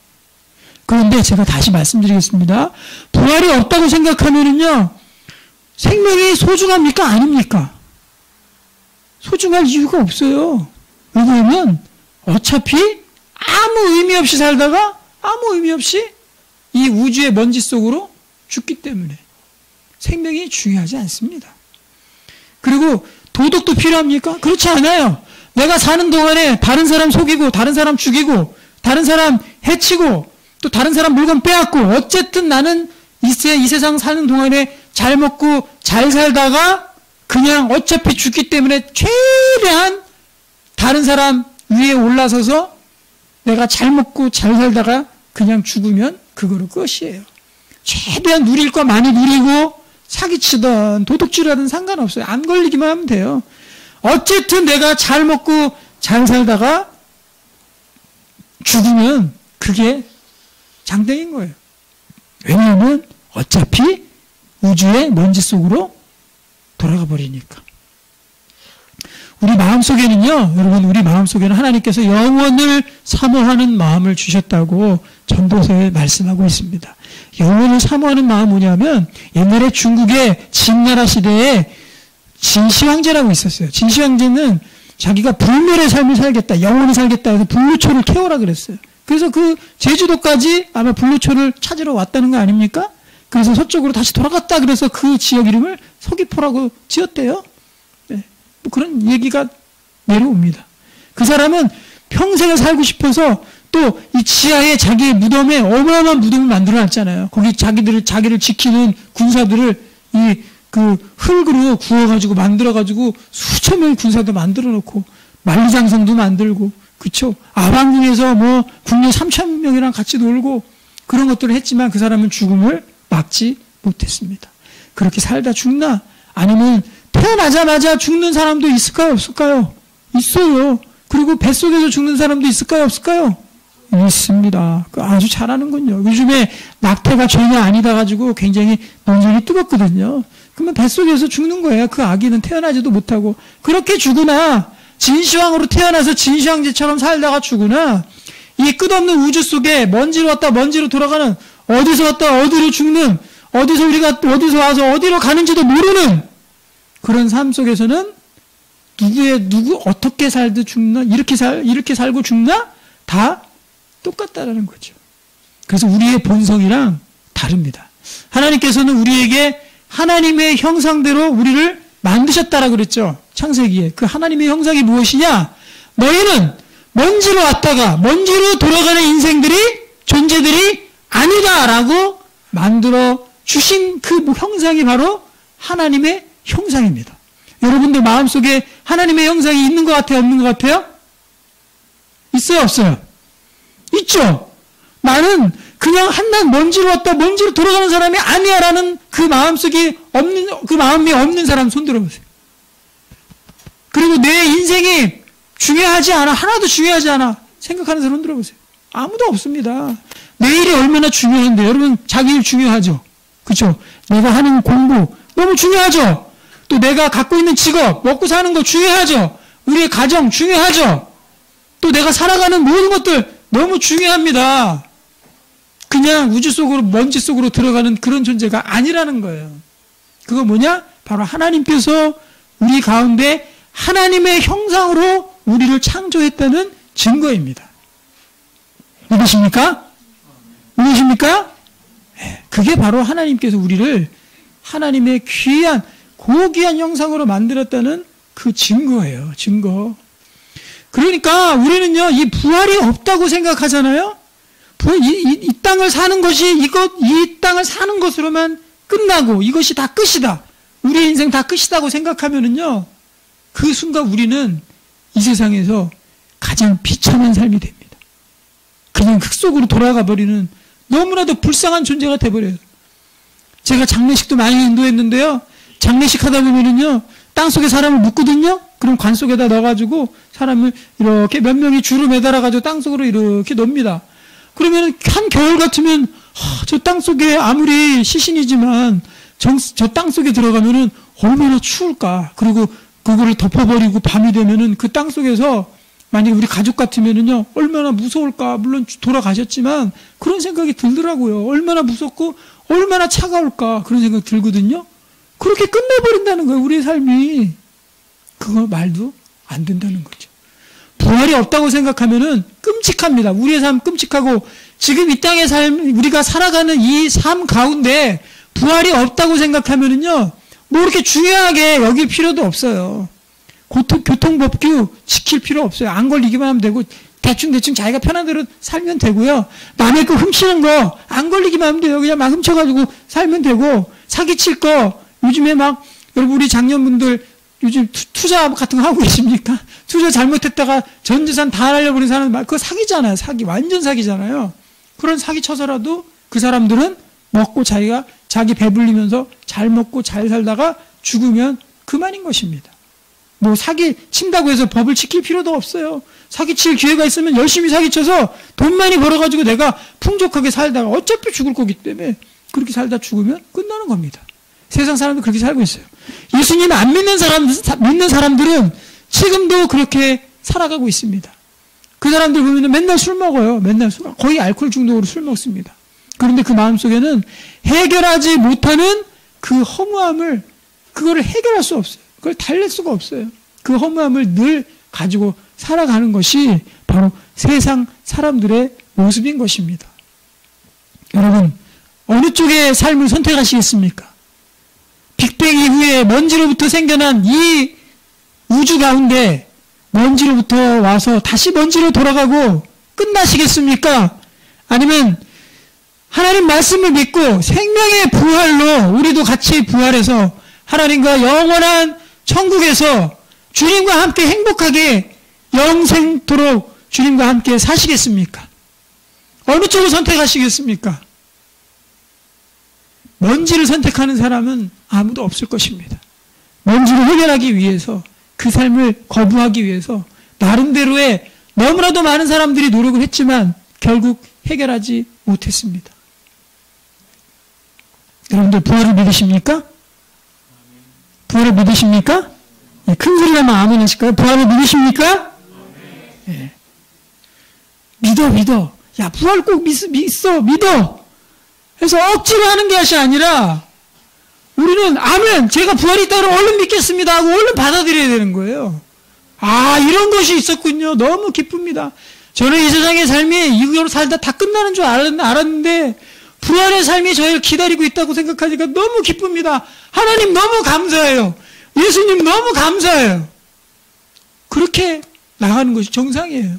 Speaker 1: 그런데 제가 다시 말씀드리겠습니다. 부활이 없다고 생각하면은요, 생명이 소중합니까? 아닙니까? 소중할 이유가 없어요. 왜냐하면 어차피 아무 의미 없이 살다가 아무 의미 없이 이 우주의 먼지 속으로 죽기 때문에 생명이 중요하지 않습니다. 그리고 도덕도 필요합니까? 그렇지 않아요. 내가 사는 동안에 다른 사람 속이고 다른 사람 죽이고 다른 사람 해치고 또 다른 사람 물건 빼앗고 어쨌든 나는 이 세상 사는 동안에 잘 먹고 잘 살다가 그냥 어차피 죽기 때문에 최대한 다른 사람 위에 올라서서 내가 잘 먹고 잘 살다가 그냥 죽으면 그거로 끝이에요. 최대한 누릴 거 많이 누리고 사기치든 도둑질하든 상관없어요. 안 걸리기만 하면 돼요. 어쨌든 내가 잘 먹고 잘 살다가 죽으면 그게 장땡인 거예요. 왜냐하면 어차피 우주의 먼지 속으로 돌아가 버리니까. 우리 마음속에는요, 여러분, 우리 마음속에는 하나님께서 영원을 사모하는 마음을 주셨다고 전도서에 말씀하고 있습니다. 영원을 사모하는 마음은 뭐냐면, 옛날에 중국의 진나라 시대에 진시황제라고 있었어요. 진시황제는 자기가 불멸의 삶을 살겠다, 영원히 살겠다 해서 불로초를 캐오라 그랬어요. 그래서 그 제주도까지 아마 불로초를 찾으러 왔다는 거 아닙니까? 그래서 서쪽으로 다시 돌아갔다 그래서 그 지역 이름을 서귀포라고 지었대요. 네. 뭐 그런 얘기가 내려옵니다. 그 사람은 평생을 살고 싶어서 또 이 지하에 자기의 무덤에 어마어마한 무덤을 만들어 놨잖아요. 거기 자기를 지키는 군사들을 그 흙으로 구워가지고 만들어가지고 수천 명의 군사도 만들어 놓고 만리장성도 만들고, 그쵸? 아방궁에서 뭐 국민 3천 명이랑 같이 놀고 그런 것들을 했지만 그 사람은 죽음을 막지 못했습니다. 그렇게 살다 죽나? 아니면 태어나자마자 죽는 사람도 있을까요? 없을까요? 있어요. 그리고 뱃속에서 죽는 사람도 있을까요? 없을까요? 있습니다. 아주 잘하는군요. 요즘에 낙태가 죄가 아니다 가지고 굉장히 논쟁이 뜨겁거든요. 그러면 뱃속에서 죽는 거예요. 그 아기는 태어나지도 못하고. 그렇게 죽으나 진시황으로 태어나서 진시황제처럼 살다가 죽으나 이 끝없는 우주 속에 먼지로 왔다 먼지로 돌아가는, 어디서 왔다 어디로 죽는, 어디서 와서 어디로 가는지도 모르는 그런 삶 속에서는 누구 어떻게 살도 죽나, 이렇게 살고 죽나 다 똑같다라는 거죠. 그래서 우리의 본성이랑 다릅니다. 하나님께서는 우리에게 하나님의 형상대로 우리를 만드셨다라고 그랬죠. 창세기에. 그 하나님의 형상이 무엇이냐? 너희는 먼지로 왔다가 먼지로 돌아가는 존재들이 아니다라고 만들어 주신 그 형상이 바로 하나님의 형상입니다. 여러분들 마음속에 하나님의 형상이 있는 것 같아요? 없는 것 같아요? 있어요? 없어요? 있죠? 나는 그냥 한낱 먼지로 왔다 먼지로 돌아가는 사람이 아니야 라는 그 마음속에 그 마음이 없는 사람 손 들어보세요. 그리고 내 인생이 중요하지 않아, 하나도 중요하지 않아 생각하는 사람 손 들어보세요. 아무도 없습니다. 내일이 얼마나 중요한데. 여러분 자기 일 중요하죠? 그렇죠? 내가 하는 공부 너무 중요하죠? 또 내가 갖고 있는 직업, 먹고 사는 거 중요하죠? 우리의 가정 중요하죠? 또 내가 살아가는 모든 것들 너무 중요합니다. 그냥 우주 속으로 먼지 속으로 들어가는 그런 존재가 아니라는 거예요. 그거 뭐냐? 바로 하나님께서 우리 가운데 하나님의 형상으로 우리를 창조했다는 증거입니다. 믿으십니까? 믿으십니까? 그게 바로 하나님께서 우리를 하나님의 귀한 고귀한 형상으로 만들었다는 그 증거예요. 증거. 그러니까 우리는요, 이 부활이 없다고 생각하잖아요. 이 땅을 사는 것이 이 땅을 사는 것으로만 끝나고 이것이 다 끝이다. 우리의 인생 다 끝이다고 생각하면은요, 그 순간 우리는 이 세상에서 가장 비참한 삶이 됩니다. 그냥 흙 속으로 돌아가 버리는 너무나도 불쌍한 존재가 돼버려요. 제가 장례식도 많이 인도했는데요. 장례식 하다 보면은요, 땅속에 사람을 묻거든요. 그럼 관 속에다 넣어가지고 사람을 이렇게 몇 명이 줄을 매달아가지고 땅속으로 이렇게 넣습니다. 그러면 한 겨울 같으면 저 땅속에 아무리 시신이지만 저 땅속에 들어가면은 얼마나 추울까. 그리고 그거를 덮어버리고 밤이 되면은 그 땅속에서 만약에 우리 가족 같으면은요, 얼마나 무서울까. 물론 돌아가셨지만 그런 생각이 들더라고요. 얼마나 무섭고 얼마나 차가울까. 그런 생각 들거든요. 그렇게 끝내버린다는 거예요. 우리의 삶이. 그거 말도 안 된다는 거죠. 부활이 없다고 생각하면은 끔찍합니다. 우리의 삶 끔찍하고, 지금 이 땅의 삶, 우리가 살아가는 이 삶 가운데 부활이 없다고 생각하면은요, 뭐 이렇게 중요하게 여길 필요도 없어요. 교통법규 지킬 필요 없어요. 안 걸리기만 하면 되고, 대충 자기가 편한 대로 살면 되고요. 남의 거 훔치는 거 안 걸리기만 하면 돼요. 그냥 막 훔쳐가지고 살면 되고, 사기칠 거, 요즘에 막, 여러분 우리 장년분들 요즘 투자 같은 거 하고 계십니까? 투자 잘못했다가 전 재산 다 날려버린 사람, 그거 사기잖아요. 사기. 완전 사기잖아요. 그런 사기 쳐서라도 그 사람들은 먹고 자기 배불리면서 잘 먹고 잘 살다가 죽으면 그만인 것입니다. 뭐 사기 친다고 해서 법을 지킬 필요도 없어요. 사기칠 기회가 있으면 열심히 사기쳐서 돈 많이 벌어가지고 내가 풍족하게 살다가 어차피 죽을 거기 때문에 그렇게 살다 죽으면 끝나는 겁니다. 세상 사람들 그렇게 살고 있어요. 예수님 안 믿는 사람들은 지금도 그렇게 살아가고 있습니다. 그 사람들 보면 맨날 술 먹어요. 맨날 거의 알코올 중독으로 술 먹습니다. 그런데 그 마음속에는 해결하지 못하는 그 허무함을, 그거를 해결할 수 없어요. 그걸 달랠 수가 없어요. 그 허무함을 늘 가지고 살아가는 것이 바로 세상 사람들의 모습인 것입니다. 여러분, 어느 쪽의 삶을 선택하시겠습니까? 빅뱅 이후에 먼지로부터 생겨난 이 우주 가운데 먼지로부터 와서 다시 먼지로 돌아가고 끝나시겠습니까? 아니면 하나님 말씀을 믿고 생명의 부활로 우리도 같이 부활해서 하나님과 영원한 천국에서 주님과 함께 행복하게 영생토록 주님과 함께 사시겠습니까? 어느 쪽을 선택하시겠습니까? 먼지를 선택하는 사람은 아무도 없을 것입니다. 먼지를 해결하기 위해서, 그 삶을 거부하기 위해서 나름대로의 너무나도 많은 사람들이 노력을 했지만 결국 해결하지 못했습니다. 여러분들 부활을 믿으십니까? 부활을 믿으십니까? 예, 큰 소리로 하면 아멘 하실까요? 부활을 믿으십니까? 예. 믿어. 야, 부활 꼭 믿어. 그래서 억지로 하는 것이 아니라 우리는 아멘, 제가 부활이 있다고 얼른 믿겠습니다 하고 얼른 받아들여야 되는 거예요. 아, 이런 것이 있었군요. 너무 기쁩니다. 저는 이 세상의 삶이 이거로 살다 다 끝나는 줄 알았는데 부활의 삶이 저희를 기다리고 있다고 생각하니까 너무 기쁩니다. 하나님 너무 감사해요. 예수님 너무 감사해요. 그렇게 나가는 것이 정상이에요.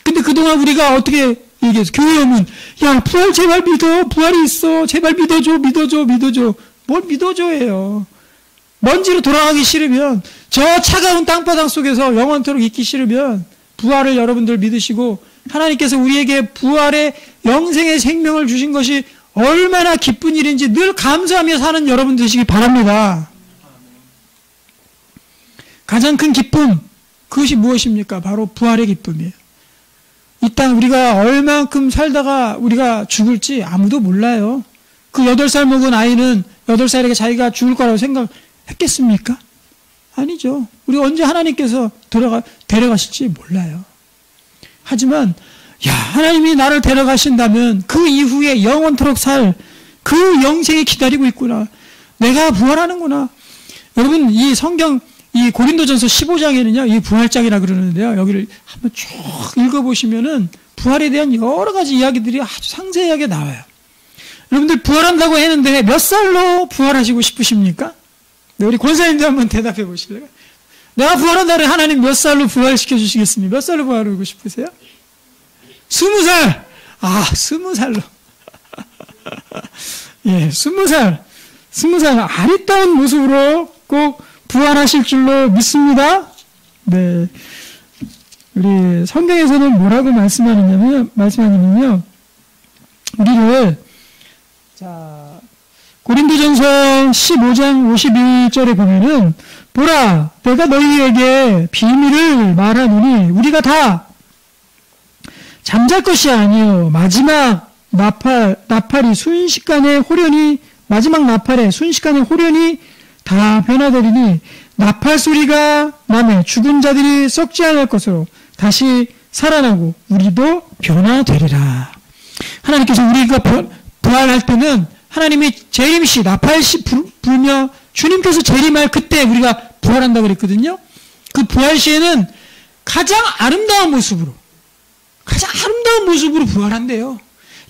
Speaker 1: 근데 그동안 우리가 어떻게 얘기해서 교회 오면 야, 부활 제발 믿어. 부활이 있어. 제발 믿어줘. 뭘 믿어줘예요. 먼지로 돌아가기 싫으면, 저 차가운 땅바닥 속에서 영원토록 있기 싫으면 부활을 여러분들 믿으시고 하나님께서 우리에게 부활의 영생의 생명을 주신 것이 얼마나 기쁜 일인지 늘 감사하며 사는 여러분 되시기 바랍니다. 가장 큰 기쁨, 그것이 무엇입니까? 바로 부활의 기쁨이에요. 이 땅 우리가 얼만큼 살다가 우리가 죽을지 아무도 몰라요. 그 8살 먹은 아이는 8살에게 자기가 죽을 거라고 생각했겠습니까? 아니죠. 우리 언제 하나님께서 데려가실지 몰라요. 하지만 야, 하나님이 나를 데려가신다면 그 이후에 영원토록 살 그 영생이 기다리고 있구나. 내가 부활하는구나. 여러분, 이 성경, 이 고린도전서 15장에는요, 이 부활장이라 그러는데요. 여기를 한번 쭉 읽어보시면은 부활에 대한 여러 가지 이야기들이 아주 상세하게 나와요. 여러분들 부활한다고 했는데 몇 살로 부활하시고 싶으십니까? 네, 우리 권사님들 한번 대답해 보실래요? 내가 부활한다고 하나님 몇 살로 부활시켜 주시겠습니까? 몇 살로 부활하고 싶으세요? 20살! 아, 20살로. 예, 20살. 20살 아리따운 모습으로 꼭 부활하실 줄로 믿습니다. 네. 우리 성경에서는 뭐라고 말씀하냐면요. 우리를, 자, 고린도전서 15장 51절에 보면은, 보라, 내가 너희에게 비밀을 말하노니, 우리가 다 잠잘 것이 아니요 마지막 나팔이 순식간에 호련히, 마지막 나팔에 순식간에 호련히 다 변화되리니 나팔 소리가 나매 죽은 자들이 썩지 않을 것으로 다시 살아나고 우리도 변화되리라. 하나님께서 우리가 부활할 때는 하나님이 재림시 나팔시 불며 주님께서 재림할 그때 우리가 부활한다고 그랬거든요. 그 부활 시에는 가장 아름다운 모습으로 부활한대요.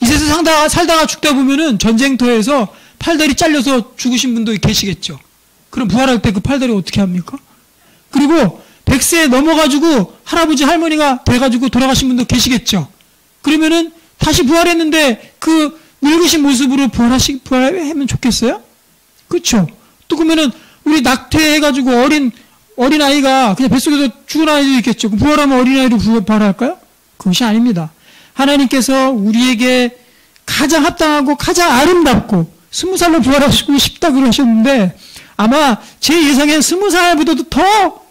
Speaker 1: 이 세상 살다가 죽다 보면은 전쟁터에서 팔다리 잘려서 죽으신 분도 계시겠죠. 그럼 부활할 때 그 팔다리 어떻게 합니까? 그리고 100세 넘어가지고 할아버지 할머니가 돼가지고 돌아가신 분도 계시겠죠. 그러면은 다시 부활했는데 그 늙으신 모습으로 부활하면 좋겠어요? 그렇죠. 또 그러면은 우리 낙태해가지고 어린 어린아이가 그냥 뱃속에서 죽은 아이도 있겠죠. 부활하면 어린아이로 부활할까요? 그것이 아닙니다. 하나님께서 우리에게 가장 합당하고 가장 아름답고 20살로 부활하시고 싶다 그러셨는데 아마 제 예상엔 20살보다도 더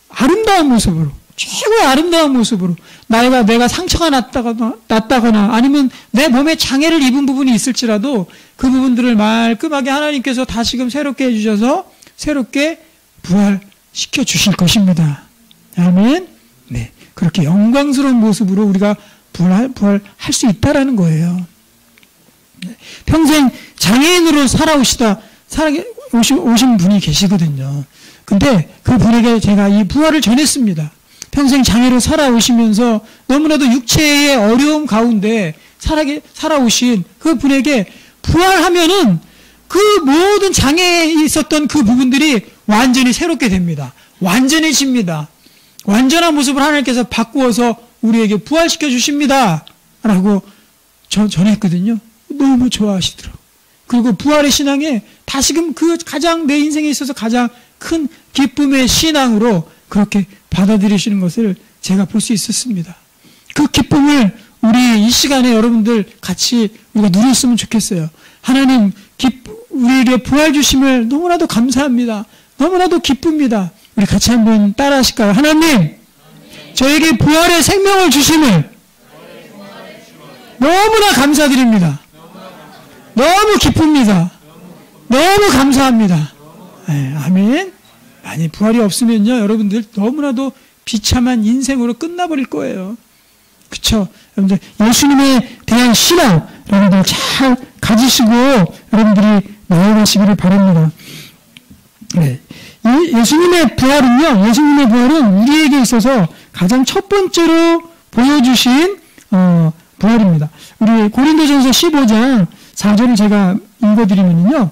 Speaker 1: 아름다운 모습으로, 최고의 아름다운 모습으로 내가 상처가 났다거나 아니면 내 몸에 장애를 입은 부분이 있을지라도 그 부분들을 말끔하게 하나님께서 다시금 새롭게 해주셔서 새롭게 부활시켜 주실 것입니다. 아멘. 네, 그렇게 영광스러운 모습으로 우리가 부활할 수 있다라는 거예요. 평생 장애인으로 오신 분이 계시거든요. 근데 그 분에게 제가 이 부활을 전했습니다. 평생 장애로 살아오시면서 너무나도 육체의 어려움 가운데 살아오신 그 분에게 부활하면은 그 모든 장애에 있었던 그 부분들이 완전히 새롭게 됩니다. 완전해집니다. 완전한 모습을 하나님께서 바꾸어서 우리에게 부활시켜 주십니다. 라고 전했거든요. 너무 좋아하시더라고요. 그리고 부활의 신앙에 다시금 그 가장 내 인생에 있어서 가장 큰 기쁨의 신앙으로 그렇게 받아들이시는 것을 제가 볼 수 있었습니다. 그 기쁨을 우리 이 시간에 여러분들 같이 우리가 누렸으면 좋겠어요. 하나님 우리에게 부활 주심을 너무나도 감사합니다. 너무나도 기쁩니다. 우리 같이 한번 따라 하실까요? 하나님, 저에게 부활의 생명을 주심을 너무나 감사드립니다. 너무 기쁩니다. 너무 감사합니다. 네, 아멘. 만약 부활이 없으면요, 여러분들 너무나도 비참한 인생으로 끝나버릴 거예요. 그쵸? 여러분들 예수님에 대한 신앙 여러분들 잘 가지시고 여러분들이 나아가시기를 바랍니다. 네. 예수님의 부활은 우리에게 있어서 가장 첫 번째로 보여주신 부활입니다. 우리 고린도전서 15장 4절을 제가 읽어드리면요.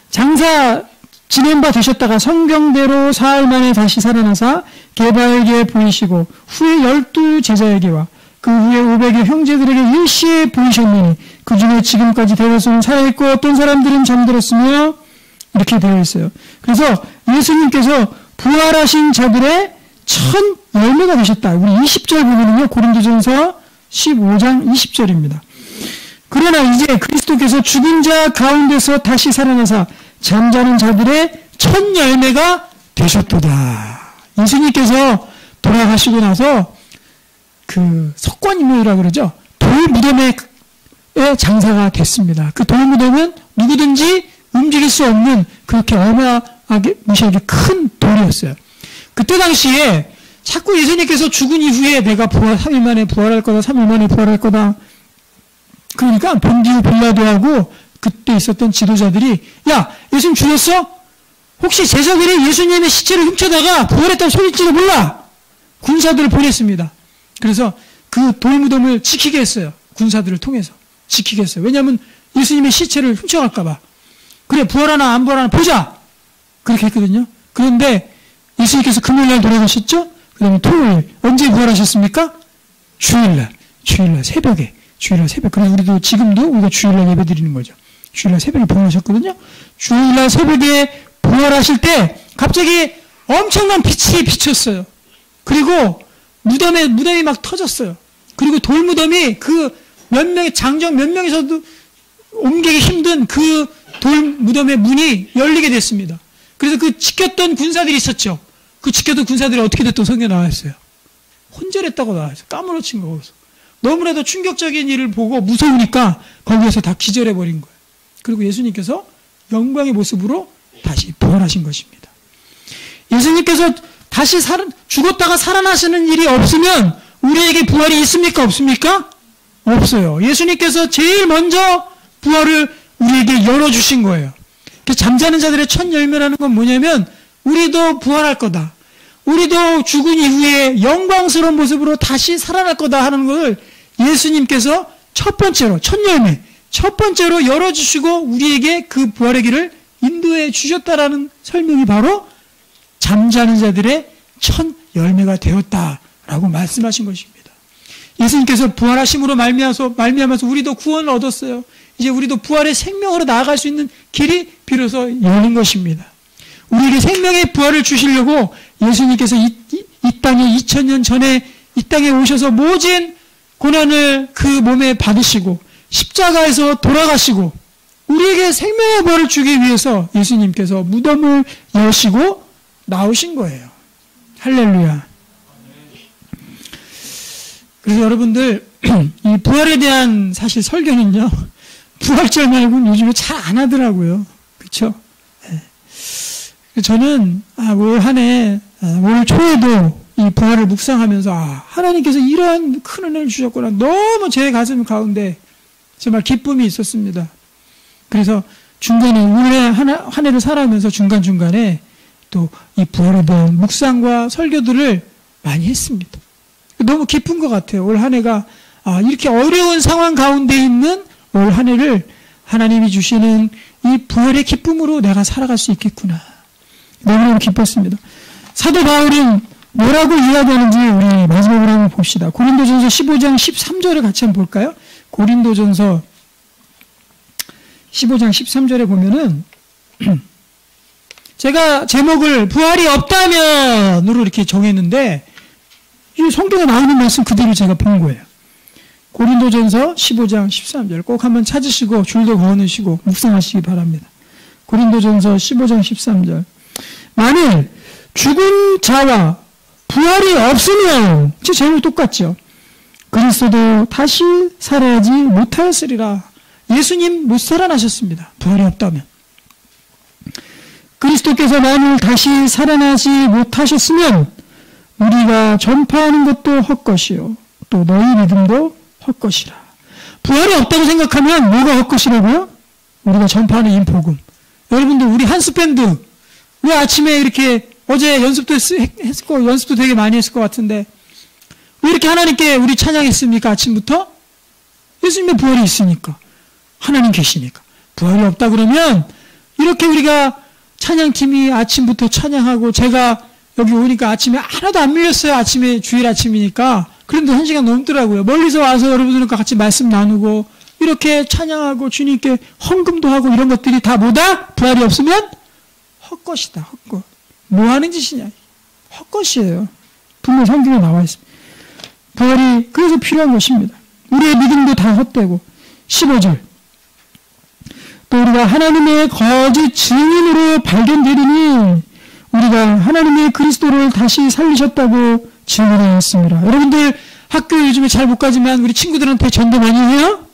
Speaker 1: 장사 지낸 바 되셨다가 성경대로 사흘 만에 다시 살아나사 게바에게 보이시고 후에 12제자에게와 그 후에 500의 형제들에게 일시에 보이셨느니 그 중에 지금까지 대다수는 살아있고 어떤 사람들은 잠들었으며 이렇게 되어 있어요. 그래서 예수님께서 부활하신 자들의 첫 열매가 되셨다. 우리 20절 보면은요, 고린도전서 15장 20절입니다. 그러나 이제 그리스도께서 죽은 자 가운데서 다시 살아나사 잠자는 자들의 첫 열매가 되셨도다. 예수님께서 돌아가시고 나서 그 석관인묘라고 그러죠. 돌무덤의 장사가 됐습니다. 그 돌무덤은 누구든지 움직일 수 없는 그렇게 어마하게 무시하게 큰 돌이었어요. 그때 당시에 자꾸 예수님께서 죽은 이후에 내가 3일 만에 부활할 거다, 3일 만에 부활할 거다. 그러니까 본디오 빌라도하고 그때 있었던 지도자들이 야, 예수님 죽었어? 혹시 제자들이 예수님의 시체를 훔쳐다가 부활했다는 소리일지도 몰라. 군사들을 보냈습니다. 그래서 그 돌무덤을 지키게 했어요. 군사들을 통해서 지키게 했어요. 왜냐하면 예수님의 시체를 훔쳐갈까 봐. 그래, 부활하나 안 부활하나 보자. 그렇게 했거든요. 그런데 예수님께서 금요일날 돌아가셨죠? 그 다음에 토요일. 언제 부활하셨습니까? 주일날 새벽에. 주일날 새벽. 그래서 우리도 지금도 우리가 주일날 예배 드리는 거죠. 주일날 새벽에 부활하셨거든요. 주일날 새벽에 부활하실 때 갑자기 엄청난 빛이 비쳤어요. 그리고 무덤이 막 터졌어요. 그리고 돌무덤이 그 장정 몇 명에서도 옮기기 힘든 그 돌무덤의 문이 열리게 됐습니다. 그래서 그 지켰던 군사들이 있었죠. 그 지켰던 군사들이 어떻게 됐던 성경에 나와 있어요. 혼절했다고 나와 있어요. 까무러친 거기서. 너무나도 충격적인 일을 보고 무서우니까 거기에서 다 기절해버린 거예요. 그리고 예수님께서 영광의 모습으로 다시 부활하신 것입니다. 예수님께서 다시 죽었다가 살아나시는 일이 없으면 우리에게 부활이 있습니까? 없습니까? 없어요. 예수님께서 제일 먼저 부활을 우리에게 열어주신 거예요. 잠자는 자들의 첫 열매라는 건 뭐냐면 우리도 부활할 거다. 우리도 죽은 이후에 영광스러운 모습으로 다시 살아날 거다 하는 것을 예수님께서 첫 번째로, 첫 열매, 첫 번째로 열어주시고 우리에게 그 부활의 길을 인도해 주셨다라는 설명이 바로 잠자는 자들의 첫 열매가 되었다라고 말씀하신 것입니다. 예수님께서 부활하심으로 말미암아서 우리도 구원을 얻었어요. 이제 우리도 부활의 생명으로 나아갈 수 있는 길이 비로소 열린 것입니다. 우리에게 생명의 부활을 주시려고 예수님께서 이 땅에 2000년 전에 이 땅에 오셔서 모진 고난을 그 몸에 받으시고 십자가에서 돌아가시고 우리에게 생명의 부활을 주기 위해서 예수님께서 무덤을 여시고 나오신 거예요. 할렐루야. 그래서 여러분들 이 부활에 대한 사실 설교는요, 부활절 말고는 요즘에 잘 안 하더라고요. 그렇죠? 네. 저는 올 한 해, 올 초에도 이 부활을 묵상하면서 하나님께서 이런 큰 은혜를 주셨구나. 너무 제 가슴 가운데 정말 기쁨이 있었습니다. 그래서 중간에 올해 한 해를 살아가면서 중간중간에 또 이 부활에 대한 묵상과 설교들을 많이 했습니다. 너무 기쁜 것 같아요. 올 한 해가 이렇게 어려운 상황 가운데 있는 올 한 해를 하나님이 주시는 이 부활의 기쁨으로 내가 살아갈 수 있겠구나. 너무너무 기뻤습니다. 사도 바울은 뭐라고 이야기하는지 우리 마지막으로 한번 봅시다. 고린도전서 15장 13절을 같이 한번 볼까요? 고린도전서 15장 13절에 보면은 제가 제목을 부활이 없다면으로 이렇게 정했는데 이 성경에 나오는 말씀 그대로 제가 본 거예요. 고린도전서 15장 13절 꼭 한번 찾으시고 줄도 그어놓으시고 묵상하시기 바랍니다. 고린도전서 15장 13절 만일 죽은 자와 부활이 없으면 제 제목 똑같죠. 그리스도도 다시 살아야지 못하였으리라. 예수님 못 살아나셨습니다. 부활이 없다면. 그리스도께서 만일 다시 살아나지 못하셨으면 우리가 전파하는 것도 헛것이요 또 너희 믿음도 헛것이라. 부활이 없다고 생각하면 뭐가 헛것이라고요? 우리가 전파하는 이 복음. 여러분들 우리 한스밴드 왜 아침에 이렇게 어제 연습도 했고 연습도 되게 많이 했을 것 같은데 왜 이렇게 하나님께 우리 찬양했습니까? 아침부터? 예수님의 부활이 있으니까. 하나님 계시니까. 부활이 없다 그러면 이렇게 우리가 찬양팀이 아침부터 찬양하고 제가 여기 오니까 아침에 하나도 안 밀렸어요. 아침에 주일 아침이니까. 그런데 1시간 넘더라고요. 멀리서 와서 여러분들과 같이 말씀 나누고 이렇게 찬양하고 주님께 헌금도 하고 이런 것들이 다 뭐다? 부활이 없으면 헛것이다. 헛것. 뭐 하는 짓이냐. 헛것이에요. 분명 성경에 나와 있습니다. 부활이 그래서 필요한 것입니다. 우리의 믿음도 다 헛되고 15절 또 우리가 하나님의 거짓 증인으로 발견되리니 우리가 하나님의 그리스도를 다시 살리셨다고 증언하였습니다. 여러분들 학교 요즘에 잘 못 가지만 우리 친구들한테 전도 많이 해요?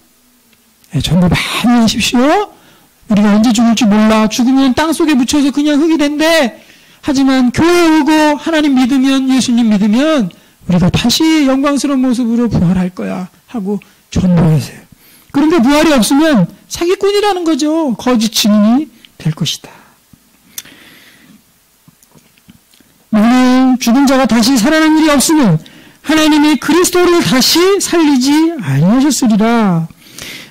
Speaker 1: 네, 전도 많이 하십시오. 우리가 언제 죽을지 몰라. 죽으면 땅속에 묻혀서 그냥 흙이 된대. 하지만 교회 오고 하나님 믿으면 예수님 믿으면 우리가 다시 영광스러운 모습으로 부활할 거야 하고 전도하세요. 그런데 부활이 없으면 사기꾼이라는 거죠. 거짓 증인이 될 것이다. 만약 죽은 자가 다시 살아난 일이 없으면 하나님이 그리스도를 다시 살리지 아니하셨으리라.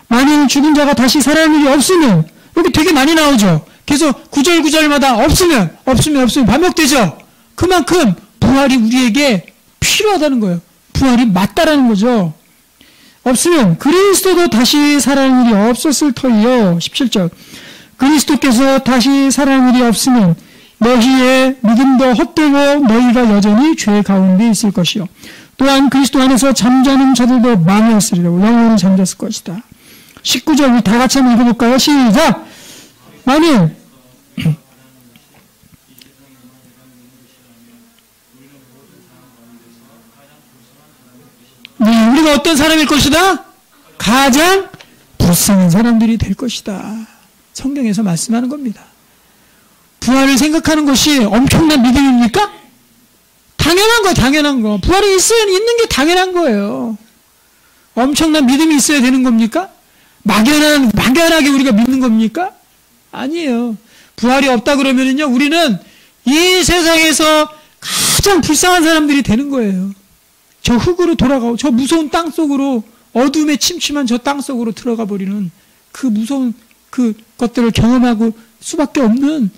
Speaker 1: 만약 죽은 자가 다시 살아난 일이 없으면 여기 되게 많이 나오죠. 그래서 구절마다 없으면 반복되죠. 그만큼 부활이 우리에게 필요하다는 거예요. 부활이 맞다라는 거죠. 없으면 그리스도도 다시 살아난 일이 없었을 터이요. 17절 그리스도께서 다시 살아난 일이 없으면 너희의 믿음도 헛되고 너희가 여전히 죄 가운데 있을 것이요. 또한 그리스도 안에서 잠자는 자들도 망하였으리라고 영원히 잠잤을 것이다. 19절 우리 다 같이 한번 읽어볼까요? 시작! 만일 네, 우리가 어떤 사람일 것이다? 가장 불쌍한 사람들이 될 것이다. 성경에서 말씀하는 겁니다. 부활을 생각하는 것이 엄청난 믿음입니까? 당연한 거. 부활이 있는 게 당연한 거예요. 엄청난 믿음이 있어야 되는 겁니까? 막연하게 우리가 믿는 겁니까? 아니에요. 부활이 없다 그러면은요, 우리는 이 세상에서 가장 불쌍한 사람들이 되는 거예요. 저 흙으로 돌아가고, 저 무서운 땅 속으로, 어둠에 침침한 저 땅 속으로 들어가 버리는 그 무서운 그 것들을 경험하고 수밖에 없는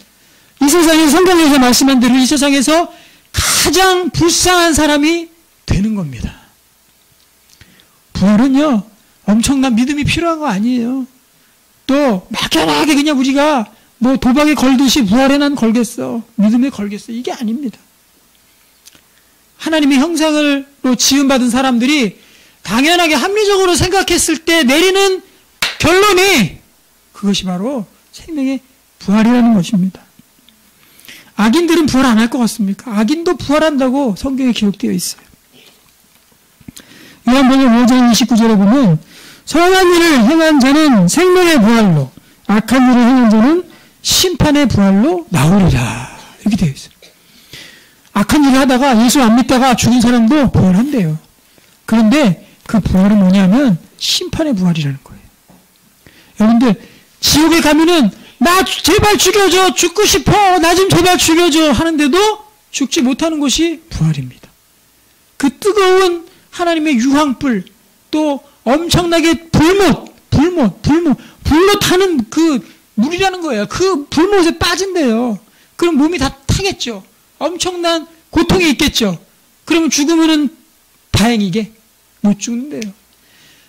Speaker 1: 이 세상에 성경에서 말씀한 대로 이 세상에서 가장 불쌍한 사람이 되는 겁니다. 부활은요, 엄청난 믿음이 필요한 거 아니에요. 또 막연하게 그냥 우리가 뭐 도박에 걸듯이 부활에 난 걸겠어. 믿음에 걸겠어. 이게 아닙니다. 하나님의 형상으로 지음받은 사람들이 당연하게 합리적으로 생각했을 때 내리는 결론이 그것이 바로 생명의 부활이라는 것입니다. 악인들은 부활 안 할 것 같습니까? 악인도 부활한다고 성경에 기록되어 있어요. 요한복음 5장 29절에 보면 선한 일을 행한 자는 생명의 부활로, 악한 일을 행한 자는 심판의 부활로 나오리라. 이렇게 되어 있어요. 악한 일을 하다가 예수 안 믿다가 죽은 사람도 부활한대요. 그런데 그 부활은 뭐냐면 심판의 부활이라는 거예요. 여러분들 지옥에 가면은 나 제발 죽여줘, 죽고 싶어, 나 좀 제발 죽여줘 하는데도 죽지 못하는 것이 부활입니다. 그 뜨거운 하나님의 유황불, 또 엄청나게 불못 타는 그 물이라는 거예요. 그 불못에 빠진대요. 그럼 몸이 다 타겠죠. 엄청난 고통이 있겠죠. 그러면 죽으면은 다행이게 못 죽는데요.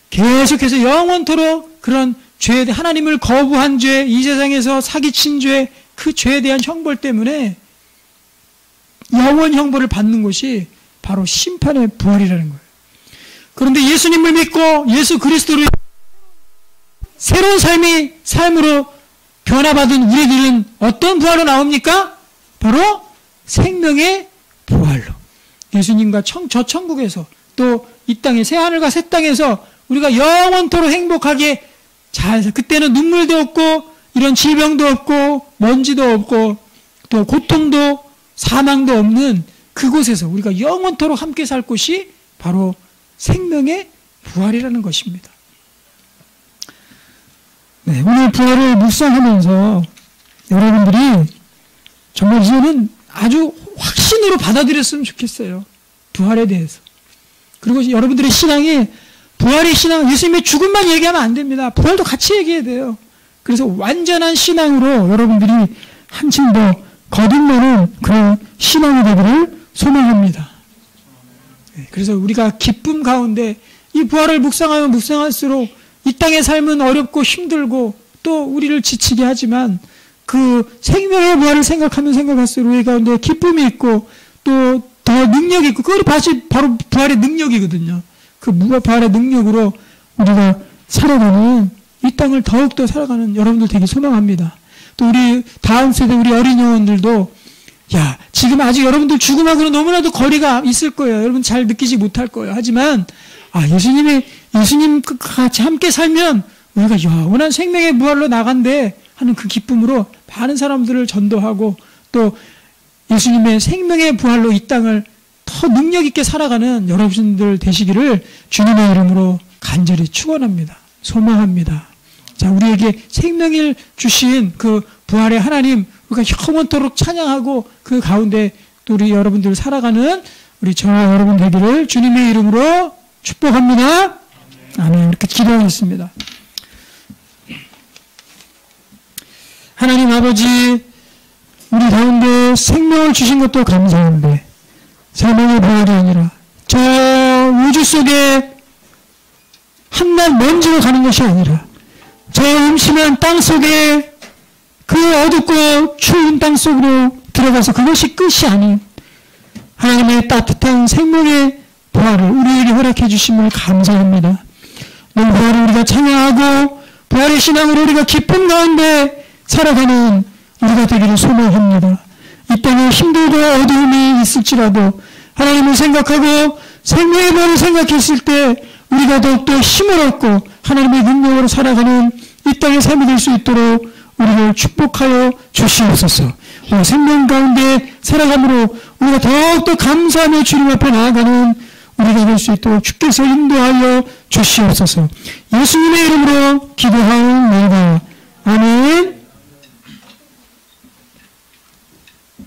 Speaker 1: 계속해서 영원토록 그런 죄에 대해 하나님을 거부한 죄, 이 세상에서 사기친 죄, 그 죄에 대한 형벌 때문에 영원 형벌을 받는 것이 바로 심판의 부활이라는 거예요. 그런데 예수님을 믿고 예수 그리스도를 새로운 삶으로 변화받은 우리들은 어떤 부활로 나옵니까? 바로 생명의 부활로. 예수님과 저 천국에서 또 이 땅에 새하늘과 새 땅에서 우리가 영원토록 행복하게 잘, 그때는 눈물도 없고 이런 질병도 없고 먼지도 없고 또 고통도 사망도 없는 그곳에서 우리가 영원토록 함께 살 곳이 바로 생명의 부활이라는 것입니다. 네, 오늘 부활을 묵상하면서 여러분들이 정말 이제는 아주 확신으로 받아들였으면 좋겠어요. 부활에 대해서. 그리고 여러분들의 신앙이 부활의 신앙, 예수님의 죽음만 얘기하면 안 됩니다. 부활도 같이 얘기해야 돼요. 그래서 완전한 신앙으로 여러분들이 한층 더 거듭나는 그런 신앙이 되기를 소망합니다. 네, 그래서 우리가 기쁨 가운데 이 부활을 묵상하면 묵상할수록 이 땅의 삶은 어렵고 힘들고 또 우리를 지치게 하지만 그 생명의 부활을 생각하면 생각할수록 우리 가운데 기쁨이 있고 또 더 능력이 있고 그것이 바로 부활의 능력이거든요. 그 부활의 능력으로 우리가 살아가는 이 땅을 더욱더 살아가는 여러분들 되게 소망합니다. 또 우리 다음 세대 우리 어린 영혼들도 야 지금 아직 여러분들 죽음하고는 너무나도 거리가 있을 거예요. 여러분 잘 느끼지 못할 거예요. 하지만 예수님 같이 함께 살면 우리가 영원한 생명의 부활로 나간대 하는 그 기쁨으로 많은 사람들을 전도하고 또 예수님의 생명의 부활로 이 땅을 더 능력 있게 살아가는 여러분들 되시기를 주님의 이름으로 간절히 축원합니다. 소망합니다. 자, 우리에게 생명을 주신 그 부활의 하나님 우리가 영원토록 찬양하고 그 가운데 또 우리 여러분들 살아가는 우리 저와 여러분 되기를 주님의 이름으로 축복합니다. 아멘. 이렇게 기도하겠습니다. 하나님 아버지, 우리 가운데 생명을 주신 것도 감사한데 생명의 부활이 아니라 저 우주 속에 한낱 먼지로 가는 것이 아니라 저 음침한 땅 속에 그 어둡고 추운 땅 속으로 들어가서 그것이 끝이 아닌 하나님의 따뜻한 생명의 부활을 우리에게 허락해 주심을 감사합니다. 이 부활을 우리가 찬양하고 부활의 신앙으로 우리가 기쁨 가운데 살아가는 우리가 되기를 소망합니다. 이 땅에 힘들고 어두움이 있을지라도 하나님을 생각하고 생명의 부활을 생각했을 때 우리가 더욱더 힘을 얻고 하나님의 능력으로 살아가는 이 땅의 삶이 될 수 있도록 우리를 축복하여 주시옵소서. 생명 가운데 살아감으로 우리가 더욱더 감사하며 주님 앞에 나아가는 우리가 될 수 있도록 주께서 인도하여 주시옵소서. 예수님의 이름으로 기도하옵소서.